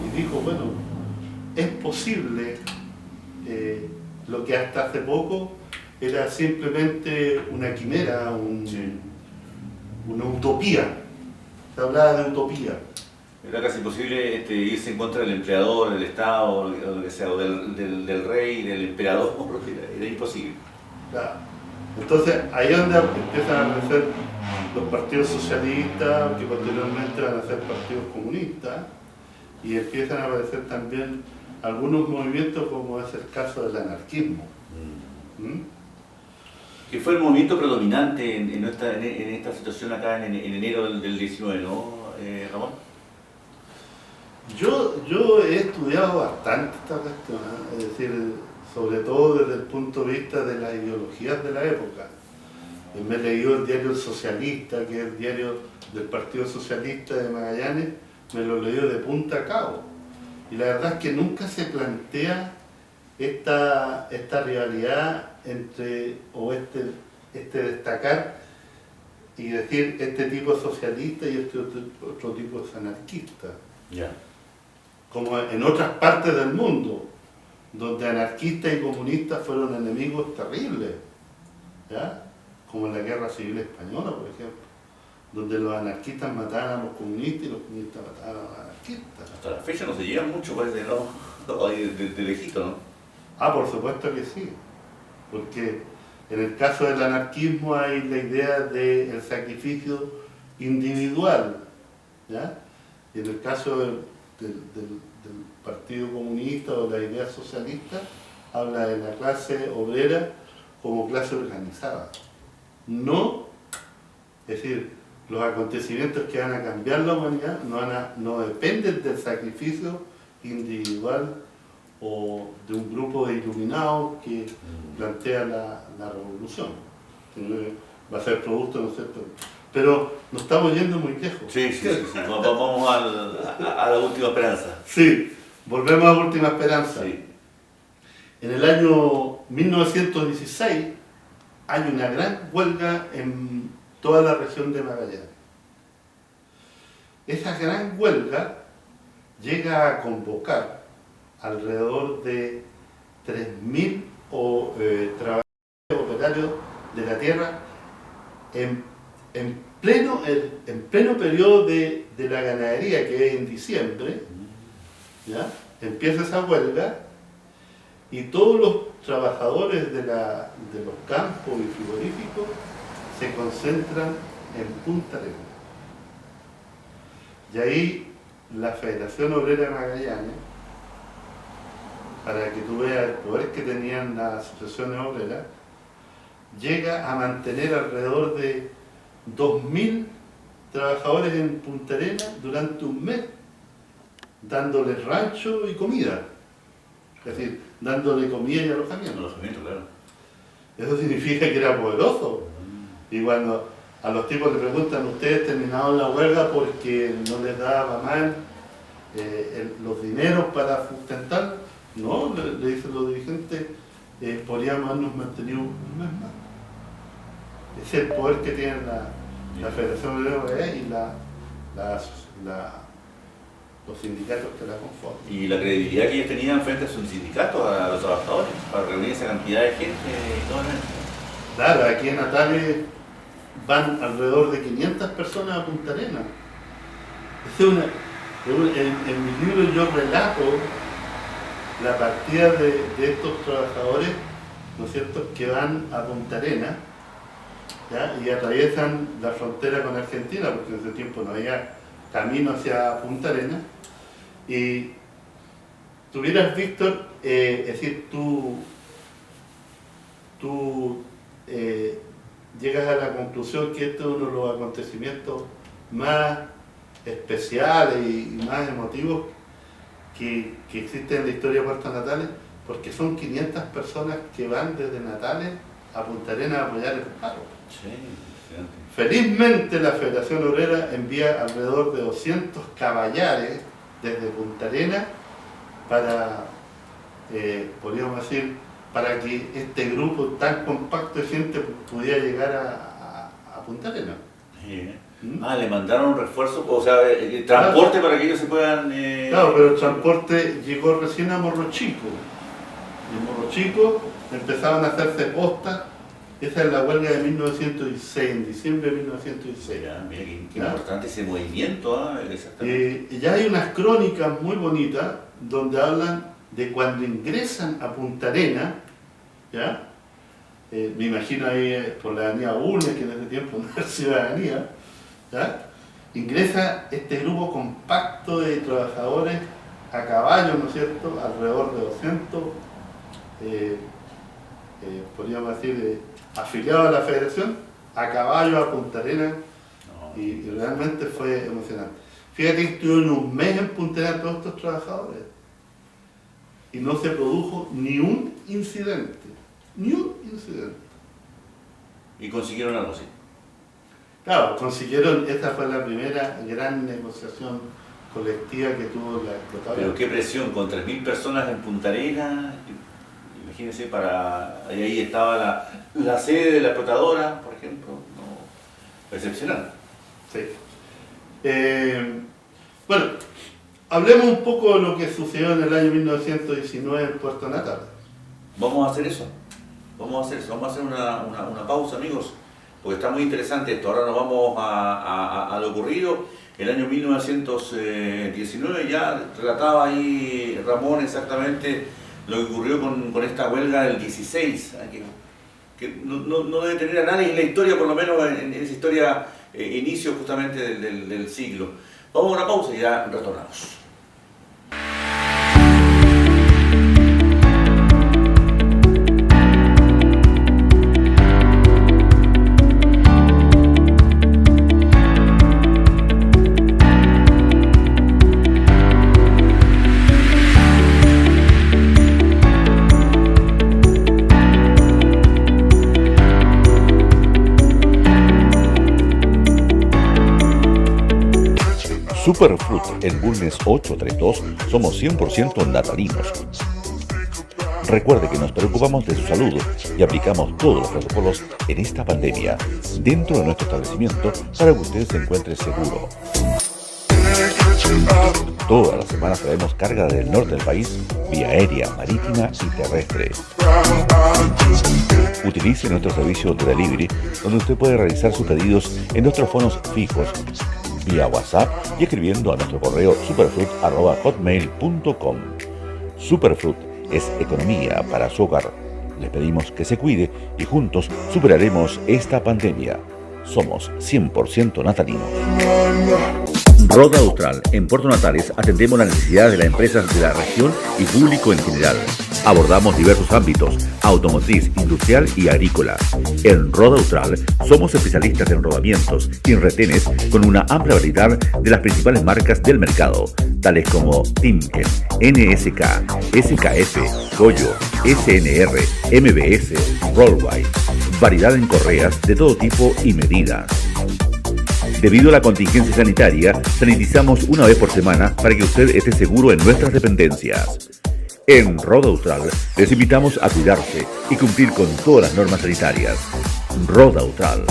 y dijo, bueno, es posible lo que hasta hace poco era simplemente una quimera, una utopía. Se hablaba de utopía. Era casi imposible irse en contra del empleador, del Estado, o lo que sea, o del rey, del emperador, era imposible. Claro. Entonces, ahí es donde empiezan a aparecer los partidos socialistas, que posteriormente van a ser partidos comunistas, y empiezan a aparecer también algunos movimientos, como es el caso del anarquismo. Que fue el movimiento predominante en esta situación acá en enero del 19, ¿no, Ramón? Yo he estudiado bastante esta cuestión, es decir, sobre todo desde el punto de vista de las ideologías de la época. Me he leído el diario El Socialista, que es el diario del Partido Socialista de Magallanes, me lo he leído de punta a cabo. Y la verdad es que nunca se plantea esta rivalidad entre, o este destacar y decir este tipo es socialista y este otro tipo es anarquista. Ya. Como en otras partes del mundo, donde anarquistas y comunistas fueron enemigos terribles, ¿ya? Como en la Guerra Civil Española, por ejemplo, donde los anarquistas mataban a los comunistas y los comunistas mataban a los anarquistas. Hasta la fecha no se llevan mucho, parece, ¿no? De lejito, ¿no? Ah, por supuesto que sí, porque en el caso del anarquismo hay la idea del sacrificio individual, ¿ya? Y en el caso del Partido Comunista o la idea socialista, habla de la clase obrera como clase organizada. No, es decir, los acontecimientos que van a cambiar la humanidad no dependen del sacrificio individual o de un grupo de iluminados que plantea la revolución. Va a ser producto, ¿no es cierto? Pero nos estamos yendo muy lejos. Sí. Vamos a la última esperanza. Sí, volvemos a la última esperanza. Sí. En el año 1916 hay una gran huelga en toda la región de Magallanes. Esa gran huelga llega a convocar alrededor de 3.000 trabajadores operarios de la tierra en pleno periodo de la ganadería, que es en diciembre, ¿ya? Empieza esa huelga y todos los trabajadores de los campos y frigoríficos se concentran en Punta Arenas. Y ahí la Federación Obrera de Magallanes, para que tú veas el poder que tenían las asociaciones obreras, llega a mantener alrededor de 2.000 trabajadores en Punta Arenas durante un mes, dándoles rancho y comida. Es decir, dándole comida y alojamiento. Alojamiento, claro. Eso significa que era poderoso. Y cuando a los tipos le preguntan, ¿ustedes terminaron la huelga porque no les daba mal los dineros para sustentar? No, le dicen los dirigentes, podríamos habernos mantenido un mes más. Es el poder que tienen la Federación Obrera y los sindicatos que la conforman. Y la credibilidad que ellos tenían frente a sus sindicatos, a los trabajadores, para reunir esa cantidad de gente y todo eso. Claro, aquí en Natales van alrededor de 500 personas a Punta Arenas. En mi libro yo relato la partida de estos trabajadores, ¿no es cierto?, que van a Punta Arenas, ¿ya?, y atraviesan la frontera con Argentina, porque en ese tiempo no había camino hacia Punta Arenas. Y tuvieras, Víctor, es decir, tú llegas a la conclusión que este es uno de los acontecimientos más especiales y más emotivos que existen en la historia de Puerto Natales, porque son 500 personas que van desde Natales a Punta Arenas a apoyar el paro. Sí, felizmente la Federación Obrera envía alrededor de 200 caballares desde Punta Arenas para, podríamos decir, para que este grupo tan compacto de gente pudiera llegar a Punta Arenas. Sí. Le mandaron un refuerzo, o sea, transporte, claro, para que ellos se puedan... Claro, pero el transporte llegó recién a Morro Chico. En Morro Chico empezaban a hacerse postas. Esa es la huelga de 1916, en diciembre de 1916. Mira qué importante ese movimiento, exactamente. Ya hay unas crónicas muy bonitas donde hablan de cuando ingresan a Punta Arenas, ¿ya? Me imagino ahí por la avenida Bulnes, que en ese tiempo no era ciudadanía, ¿ya? Ingresa este grupo compacto de trabajadores a caballo, ¿no es cierto?, alrededor de 200, podríamos decir, afiliados a la federación, a caballo a Punta Arenas, y realmente fue emocionante. Fíjate que estuvieron un mes en Punta Arenas todos estos trabajadores y no se produjo ni un incidente, ni un incidente. ¿Y consiguieron algo así? Claro, consiguieron, esta fue la primera gran negociación colectiva que tuvo la explotadora. Pero qué presión, con 3.000 personas en Punta Arenas, imagínense, ahí estaba la sede de la explotadora, por ejemplo, excepcional. Sí. Bueno, hablemos un poco de lo que sucedió en el año 1919 en Puerto Natales. Vamos a hacer eso, vamos a hacer una pausa, amigos, porque está muy interesante esto. Ahora nos vamos a lo ocurrido. El año 1919 ya relataba ahí Ramón exactamente lo que ocurrió con esta huelga del 16, que no debe tener a nadie en la historia, por lo menos en esa historia, inicio justamente del siglo. Vamos a una pausa y ya retornamos. Superfruit en Bulnes 832 somos 100% natalinos. Recuerde que nos preocupamos de su salud y aplicamos todos los protocolos en esta pandemia dentro de nuestro establecimiento para que usted se encuentre seguro. Todas las semanas traemos carga del norte del país vía aérea, marítima y terrestre. Utilice nuestro servicio de delivery, donde usted puede realizar sus pedidos en nuestros fonos fijos, vía WhatsApp y escribiendo a nuestro correo superfruit@hotmail.com. Superfruit es economía para su hogar. Les pedimos que se cuide y juntos superaremos esta pandemia. Somos 100% natalinos. Roda Austral. En Puerto Natales atendemos las necesidades de las empresas de la región y público en general. Abordamos diversos ámbitos: automotriz, industrial y agrícola. En Roda Austral somos especialistas en rodamientos y en retenes con una amplia variedad de las principales marcas del mercado, tales como Timken, NSK, SKF, Goyo, SNR, MBS, Rollwide. Variedad en correas de todo tipo y medidas. Debido a la contingencia sanitaria, sanitizamos una vez por semana para que usted esté seguro en nuestras dependencias. En Roda Austral les invitamos a cuidarse y cumplir con todas las normas sanitarias. Roda Austral.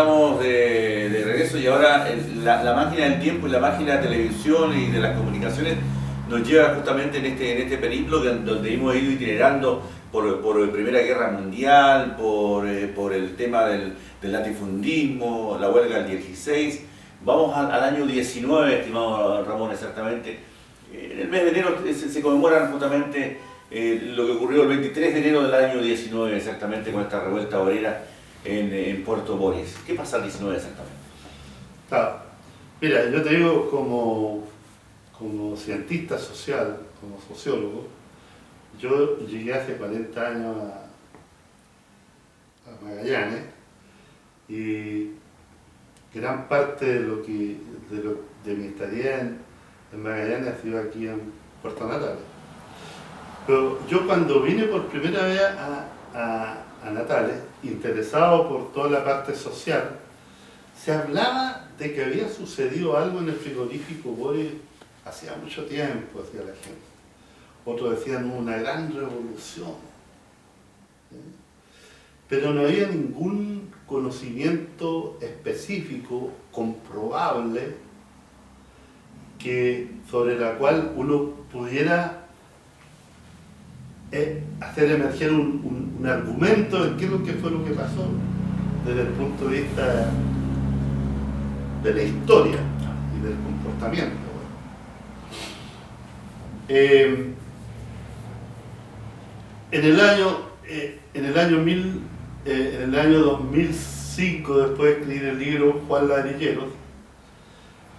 estamos de regreso y ahora la máquina del tiempo y la máquina de televisión y de las comunicaciones nos lleva justamente en este periplo donde hemos ido itinerando por Primera Guerra Mundial, por el tema del latifundismo, la huelga del 16. Vamos al año 19, estimado Ramón, exactamente. En el mes de enero se conmemoran justamente lo que ocurrió el 23 de enero del año 19, exactamente, con esta revuelta obrera en Puerto Boris. ¿Qué pasa el 19 exactamente? Claro. Mira, yo te digo como cientista social, como sociólogo, yo llegué hace 40 años a Magallanes y gran parte de mi estadía en Magallanes ha sido aquí en Puerto Natales. Pero yo cuando vine por primera vez a Natales, interesado por toda la parte social, se hablaba de que había sucedido algo en el frigorífico Boris hacía mucho tiempo, decía la gente. Otros decían una gran revolución. Pero no había ningún conocimiento específico, comprobable, sobre la cual uno pudiera hacer emerger un argumento de qué es lo que fue lo que pasó desde el punto de vista de la historia y del comportamiento. En el año 2005, después de escribir el libro Juan Ladrilleros,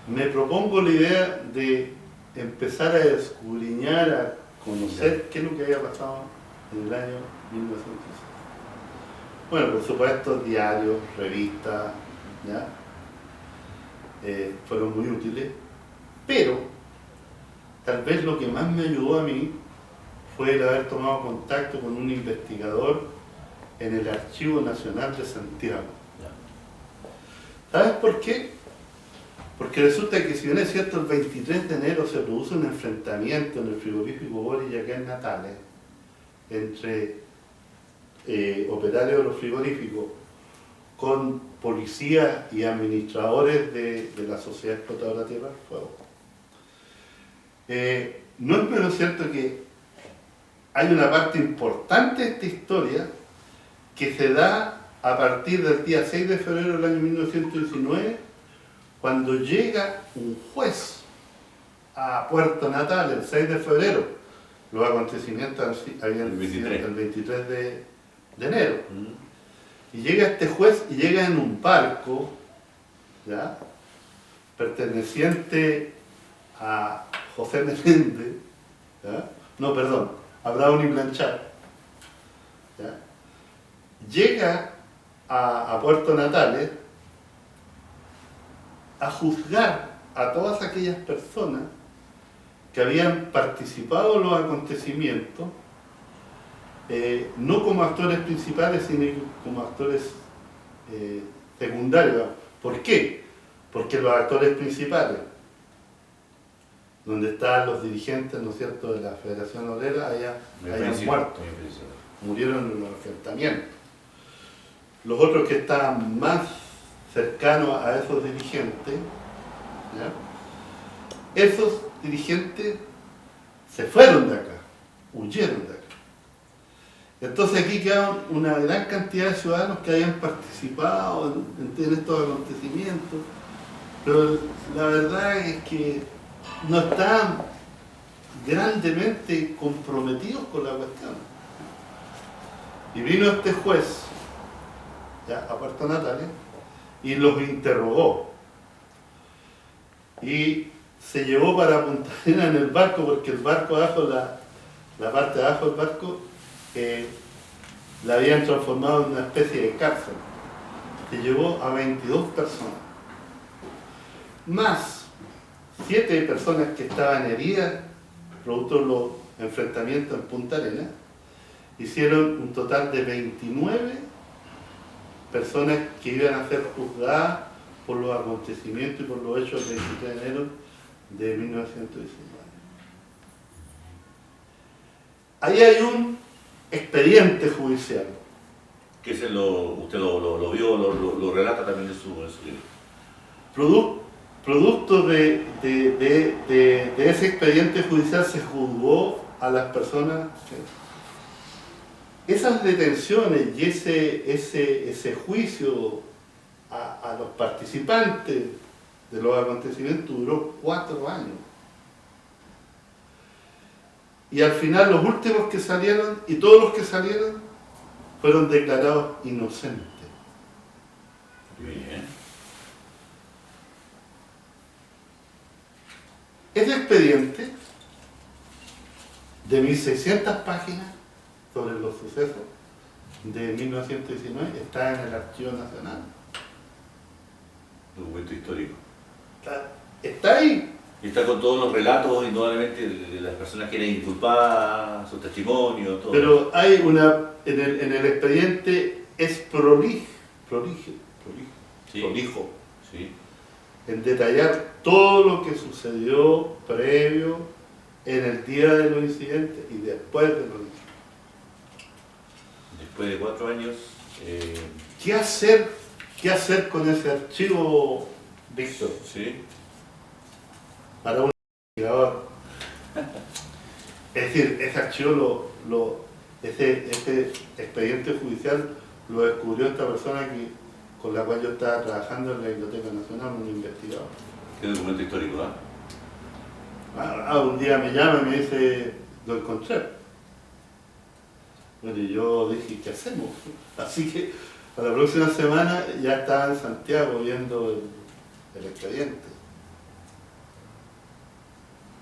me propongo la idea de empezar a escudriñar, a conocer qué es lo que había pasado en el año 1906. Bueno, por supuesto, diarios, revistas, ¿ya? Fueron muy útiles, pero tal vez lo que más me ayudó a mí fue el haber tomado contacto con un investigador en el Archivo Nacional de Santiago. ¿Sabes por qué? Porque resulta que, si bien es cierto, el 23 de enero se produce un enfrentamiento en el frigorífico Boris y acá en Natales entre operarios de los frigoríficos con policías y administradores de la Sociedad Explotadora Tierra del Fuego. No es menos cierto que hay una parte importante de esta historia que se da a partir del día 6 de febrero del año 1919, cuando llega un juez a Puerto Natal el 6 de febrero. Los acontecimientos habían sido el 23 de enero. Y llega este juez y llega en un barco, ¿ya?, perteneciente a José Menéndez, ¿ya?, no, perdón, a Brown y Blanchard, ¿ya?, llega a Puerto Natales a juzgar a todas aquellas personas que habían participado en los acontecimientos, no como actores principales, sino como actores secundarios. ¿Por qué? Porque los actores principales, donde estaban los dirigentes, ¿no es cierto?, de la Federación Obrera, hayan muerto, murieron en los enfrentamientos. Los otros que estaban más cercanos a esos dirigentes, ¿ya?, esos dirigentes se fueron de acá, huyeron de acá. Entonces aquí quedaron una gran cantidad de ciudadanos que habían participado en estos acontecimientos, pero la verdad es que no estaban grandemente comprometidos con la cuestión. Y vino este juez, ya, a Puerto Natales, y los interrogó. Y se llevó para Punta Arenas en el barco, porque el barco abajo, la parte de abajo del barco, la habían transformado en una especie de cárcel. Se llevó a 22 personas, más 7 personas que estaban heridas producto de los enfrentamientos en Punta Arenas. Hicieron un total de 29 personas que iban a ser juzgadas por los acontecimientos y por los hechos del 23 de enero de 1919. Ahí hay un expediente judicial Que usted lo vio, lo relata también en su libro. Producto de ese expediente judicial se juzgó a las personas. Esas detenciones y ese juicio a los participantes de los acontecimientos duró 4 años. Y al final los últimos que salieron, y todos los que salieron, fueron declarados inocentes. Bien. Ese expediente de 1600 páginas sobre los sucesos de 1919 está en el Archivo Nacional. Documento histórico. Está ahí. Y está con todos los relatos, indudablemente, de las personas que eran inculpadas, sus testimonios, todo. Pero hay en el expediente es prolijo, Sí. en detallar todo lo que sucedió previo, en el día de los incidentes y después de los incidentes. Después de 4 años... ¿Qué hacer con ese archivo, Víctor? Sí. Para un investigador. Es decir, ese archivo, ese expediente judicial lo descubrió esta persona con la cual yo estaba trabajando en la Biblioteca Nacional, un investigador. ¿Qué documento histórico, Un día me llama y me dice, lo encontré. Bueno, y yo dije, ¿qué hacemos? Así que para la próxima semana ya estaba en Santiago viendo el expediente.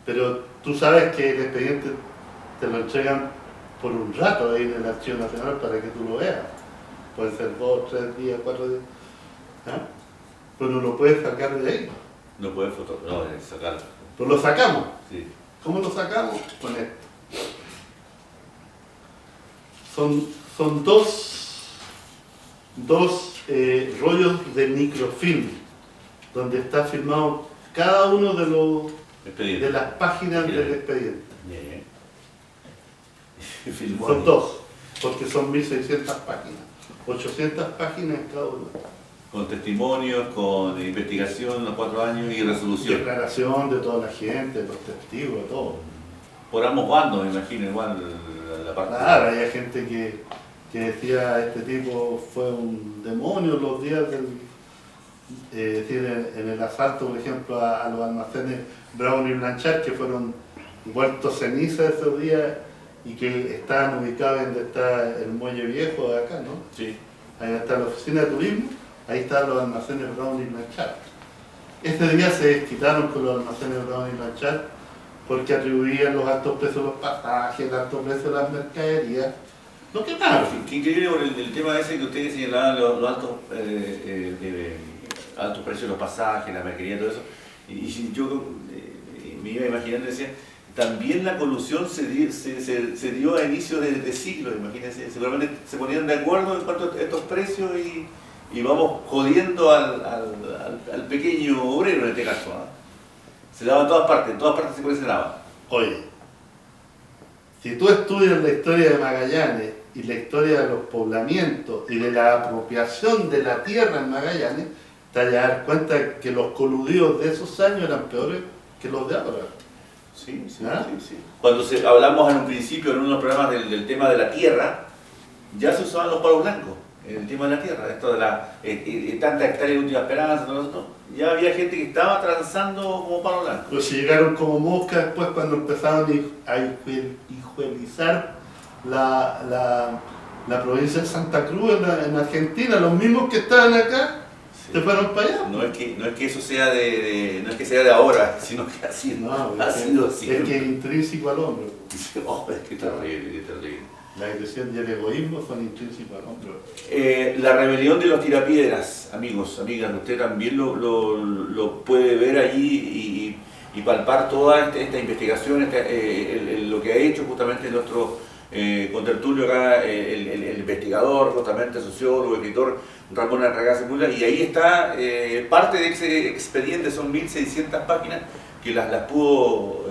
Pero tú sabes que el expediente te lo entregan por un rato ahí en el Archivo Nacional para que tú lo veas. Pueden ser 2, 3 días, 4 días. ¿Ah? Pero no lo puedes sacar de ahí. No puedes sacarlo. Pues lo sacamos. Sí. ¿Cómo lo sacamos? Con esto. Son dos rollos de microfilm donde está firmado cada uno de las páginas del expediente. Bien. Son 2, porque son 1600 páginas, 800 páginas en cada uno. Con testimonios, con investigación, los 4 años y resolución. Declaración de toda la gente, los testigos, todo. Por ambos bandos, me imagino, igual la parte. Claro, había gente que decía este tipo fue un demonio los días en el asalto, por ejemplo, a los almacenes Brown y Blanchard, que fueron vueltos cenizas esos días y que estaban ubicados donde está el muelle viejo de acá, ¿no? Sí. Ahí está la oficina de turismo, ahí están los almacenes Brown y Blanchard. Este día se desquitaron con los almacenes Brown y Blanchard porque atribuían los altos precios de los pasajes, el alto precio de las mercaderías, lo que tal. Qué increíble por el tema ese que ustedes señalaban, los altos, altos precios de los pasajes, la mercadería, todo eso. Y yo me iba imaginando, decía, también la colusión se dio a inicios de siglo, imagínense, seguramente se ponían de acuerdo en cuanto a estos precios y vamos jodiendo al pequeño obrero en este caso. Se daba en todas partes se coleccionaba. Oye, si tú estudias la historia de Magallanes y la historia de los poblamientos y de la apropiación de la tierra en Magallanes, te vas a dar cuenta que los coludidos de esos años eran peores que los de ahora. Sí. ¿Ah? Cuando hablamos en un principio en unos programas del tema de la tierra, ya se usaban los palos blancos en el tema de la tierra, esto de la tanta hectárea de última esperanza, todo eso, ya había gente que estaba transando como palo blanco. Pero si llegaron como moscas después cuando empezaron a hijuelizar la provincia de Santa Cruz en Argentina, los mismos que estaban acá, se fueron para allá. No es que eso sea no es que sea de ahora, sino que ha sido siempre. Es que es intrínseco al hombre. Oh, es que terrible, es terrible. La agresión y el egoísmo son intrínsecos al hombre. La rebelión de los tirapiedras, amigos, amigas, usted también lo puede ver allí y palpar toda esta investigación, lo que ha hecho justamente nuestro contertulio acá, el investigador, justamente sociólogo, escritor Ramón Arragá Sepúlveda, y ahí está parte de ese expediente, son 1600 páginas que las pudo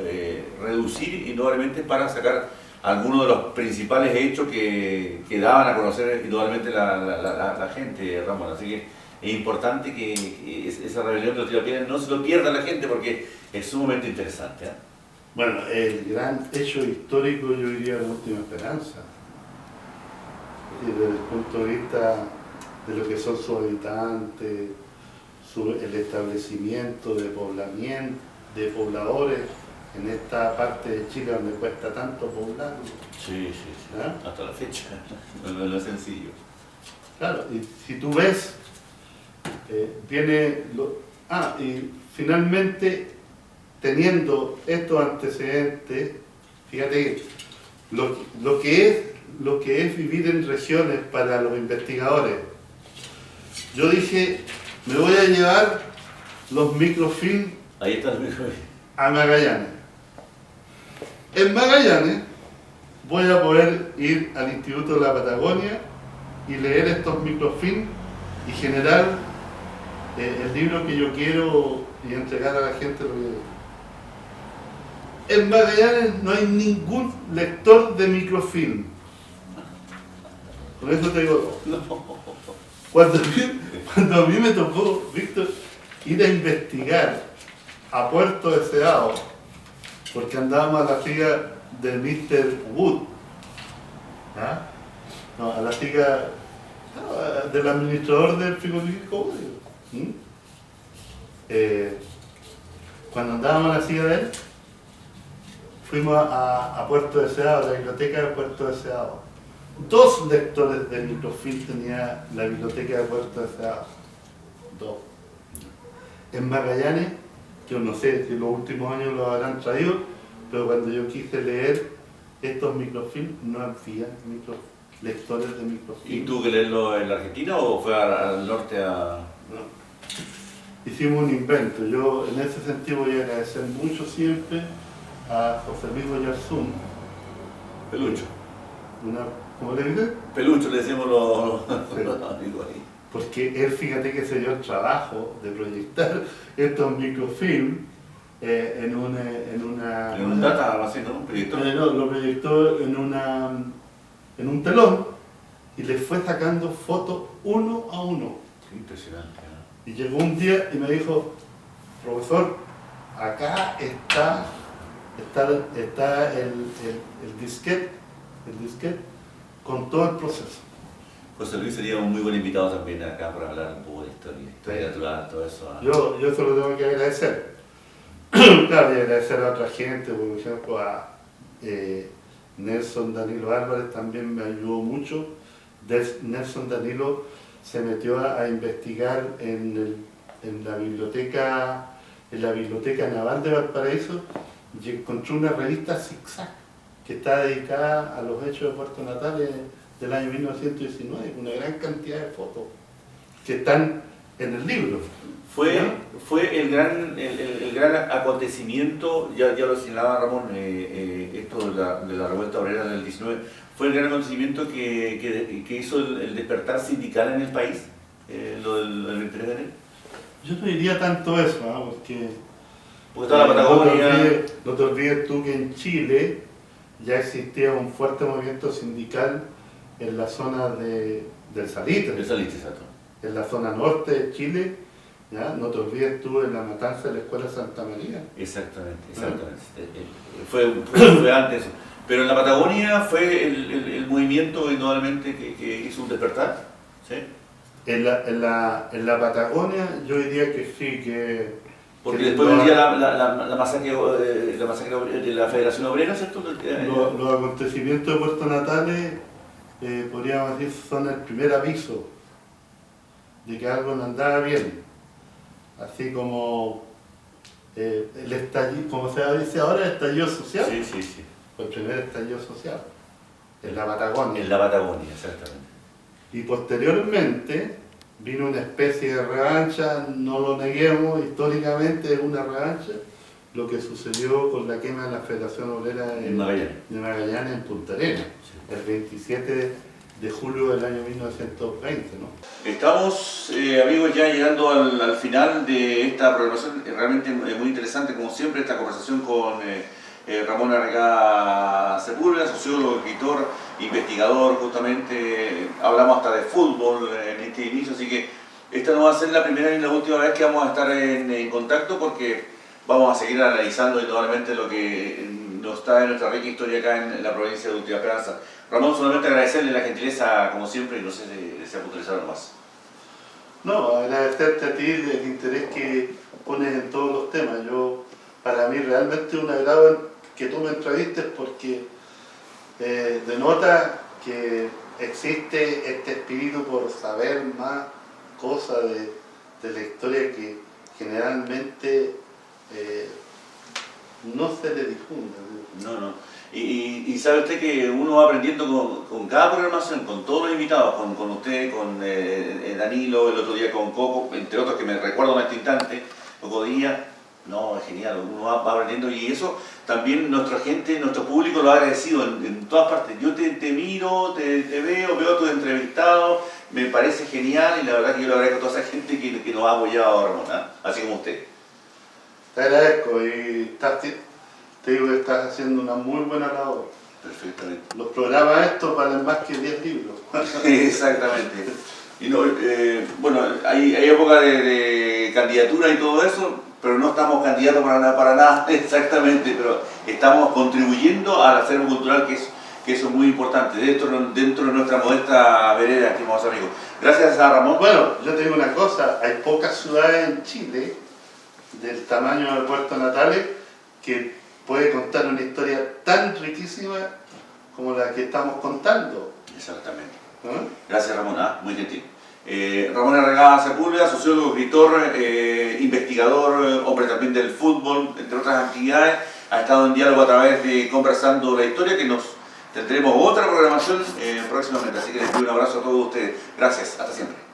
reducir indudablemente para sacar algunos de los principales hechos que daban a conocer indudablemente la gente, Ramón. Así que es importante que esa rebelión de los Tirapiedras no se lo pierda la gente porque es sumamente interesante. Bueno, el gran hecho histórico, yo diría, la última esperanza. Y desde el punto de vista de lo que son sus habitantes, el establecimiento de pobladores en esta parte de Chile donde cuesta tanto poblar. Sí. ¿Ah? Hasta la fecha, no es sencillo. Claro, y si tú ves, y finalmente, teniendo estos antecedentes, fíjate, lo que es vivir en regiones para los investigadores. Yo dije, me voy a llevar los microfilm Ahí está el microfilm a Magallanes. En Magallanes voy a poder ir al Instituto de la Patagonia y leer estos microfilm y generar el libro que yo quiero y entregar a la gente lo que... En Magallanes no hay ningún lector de microfilm. Con eso te digo todo. Cuando a mí me tocó, Víctor, ir a investigar a Puerto Deseado, porque andábamos a la figa de Mr. Wood, ¿ah? No, a la figa del administrador del frigorífico. Cuando andábamos a la figa de él, fuimos a Puerto Deseado, a la biblioteca de Puerto Deseado. 2 lectores de microfilm tenía la biblioteca de Puerto Deseado. 2. En Magallanes, yo no sé si los últimos años lo habrán traído, pero cuando yo quise leer estos microfilm, no había lectores de microfilm. ¿Y tuvo que leerlo en la Argentina o fue al norte a...? No. Hicimos un invento. Yo en ese sentido voy a agradecer mucho siempre a José Luis Boyarzún. Pelucho. ¿Cómo le dices? Pelucho le decimos los amigos ahí. Porque él, fíjate que se dio el trabajo de proyectar estos microfilm en un data, así, ¿no? ¿Proyector? No, lo proyectó en un telón y le fue sacando fotos uno a uno. Qué impresionante, ¿no? Y llegó un día y me dijo, profesor, acá está el disquete con todo el proceso. José Luis sería un muy buen invitado también acá para hablar un poco de historia natural, todo eso. Yo se lo tengo que agradecer. Claro, y agradecer a otra gente, por ejemplo a Nelson Danilo Álvarez también me ayudó mucho. Nelson Danilo se metió a investigar en la biblioteca naval de Valparaíso y encontró una revista Zigzag que está dedicada a los hechos de Puerto Natales del año 1919, una gran cantidad de fotos que están en el libro. Fue el gran acontecimiento, ya lo señalaba Ramón, esto de la revuelta obrera del 19, fue el gran acontecimiento que hizo el despertar sindical en el país, lo del 23 de enero. Yo no diría tanto eso, ¿no? Porque estaba la Patagonia. No te olvides tú que en Chile ya existía un fuerte movimiento sindical en la zona del Salitre. Del Salitre, exacto. En la zona norte de Chile, ¿ya? No te olvides tú en la matanza de la Escuela Santa María. Exactamente. Fue antes. Pero en la Patagonia fue el movimiento indudablemente que hizo un despertar, ¿sí? En la Patagonia yo diría que sí, que... Porque después vendría la masacre de la Federación Obrera, ¿cierto? Los acontecimientos de Puerto Natales, podríamos decir, son el primer aviso de que algo no andaba bien. Así como el estallido, como se dice ahora, el estallido social. Sí. Fue el primer estallido social, en la Patagonia. En la Patagonia, exactamente. Y posteriormente vino una especie de revancha, no lo neguemos, históricamente es una revancha, lo que sucedió con la quema de la Federación Obrera de Magallanes en Punta Arenas, el 27 de julio del año 1920, ¿no? Estamos, amigos, ya llegando al final de esta programación, realmente muy interesante, como siempre, esta conversación con Ramón Arregada Sepúlveda, sociólogo, escritor, investigador, justamente, hablamos hasta de fútbol en este inicio, así que esta no va a ser la primera ni la última vez que vamos a estar en contacto, porque vamos a seguir analizando indudablemente lo que nos está en nuestra rica historia acá en la provincia de Última Esperanza. Ramón, solamente agradecerle la gentileza como siempre y no sé si desea puntualizar algo más. No, agradecerte a ti el interés que pones en todos los temas. Para mí realmente es un agrado que tú me entrevistes porque denota que existe este espíritu por saber más cosas de la historia que generalmente no se le difunde. No. Y sabe usted que uno va aprendiendo con cada programación, con todos los invitados, con usted, con Danilo, el otro día con Coco, entre otros que me recuerdo en este instante, Coco Díaz. No, es genial, uno va aprendiendo y eso también nuestra gente, nuestro público lo ha agradecido en todas partes. Yo te miro, te veo a tus entrevistados, me parece genial y la verdad que yo le agradezco a toda esa gente que nos ha apoyado, Ramón, así como usted. Te agradezco y te digo que estás haciendo una muy buena labor. Perfectamente. Los programas estos valen más que 10 libros. Exactamente. Y no, bueno, hay época de candidatura y todo eso, pero no estamos candidatos para nada exactamente, pero estamos contribuyendo al acervo cultural, que eso es muy importante, dentro de nuestra modesta vereda, estimados amigos. Gracias a Ramón. Bueno, yo te digo una cosa, hay pocas ciudades en Chile del tamaño de Puerto Natales que puede contar una historia tan riquísima como la que estamos contando. Exactamente. ¿No? Gracias, Ramón, muy gentil. Ramón Arregada Sepúlveda, sociólogo, escritor, investigador, hombre también del fútbol, entre otras actividades, ha estado en diálogo a través de Conversando la Historia, que tendremos otra programación próximamente, así que les doy un abrazo a todos ustedes. Gracias, hasta siempre.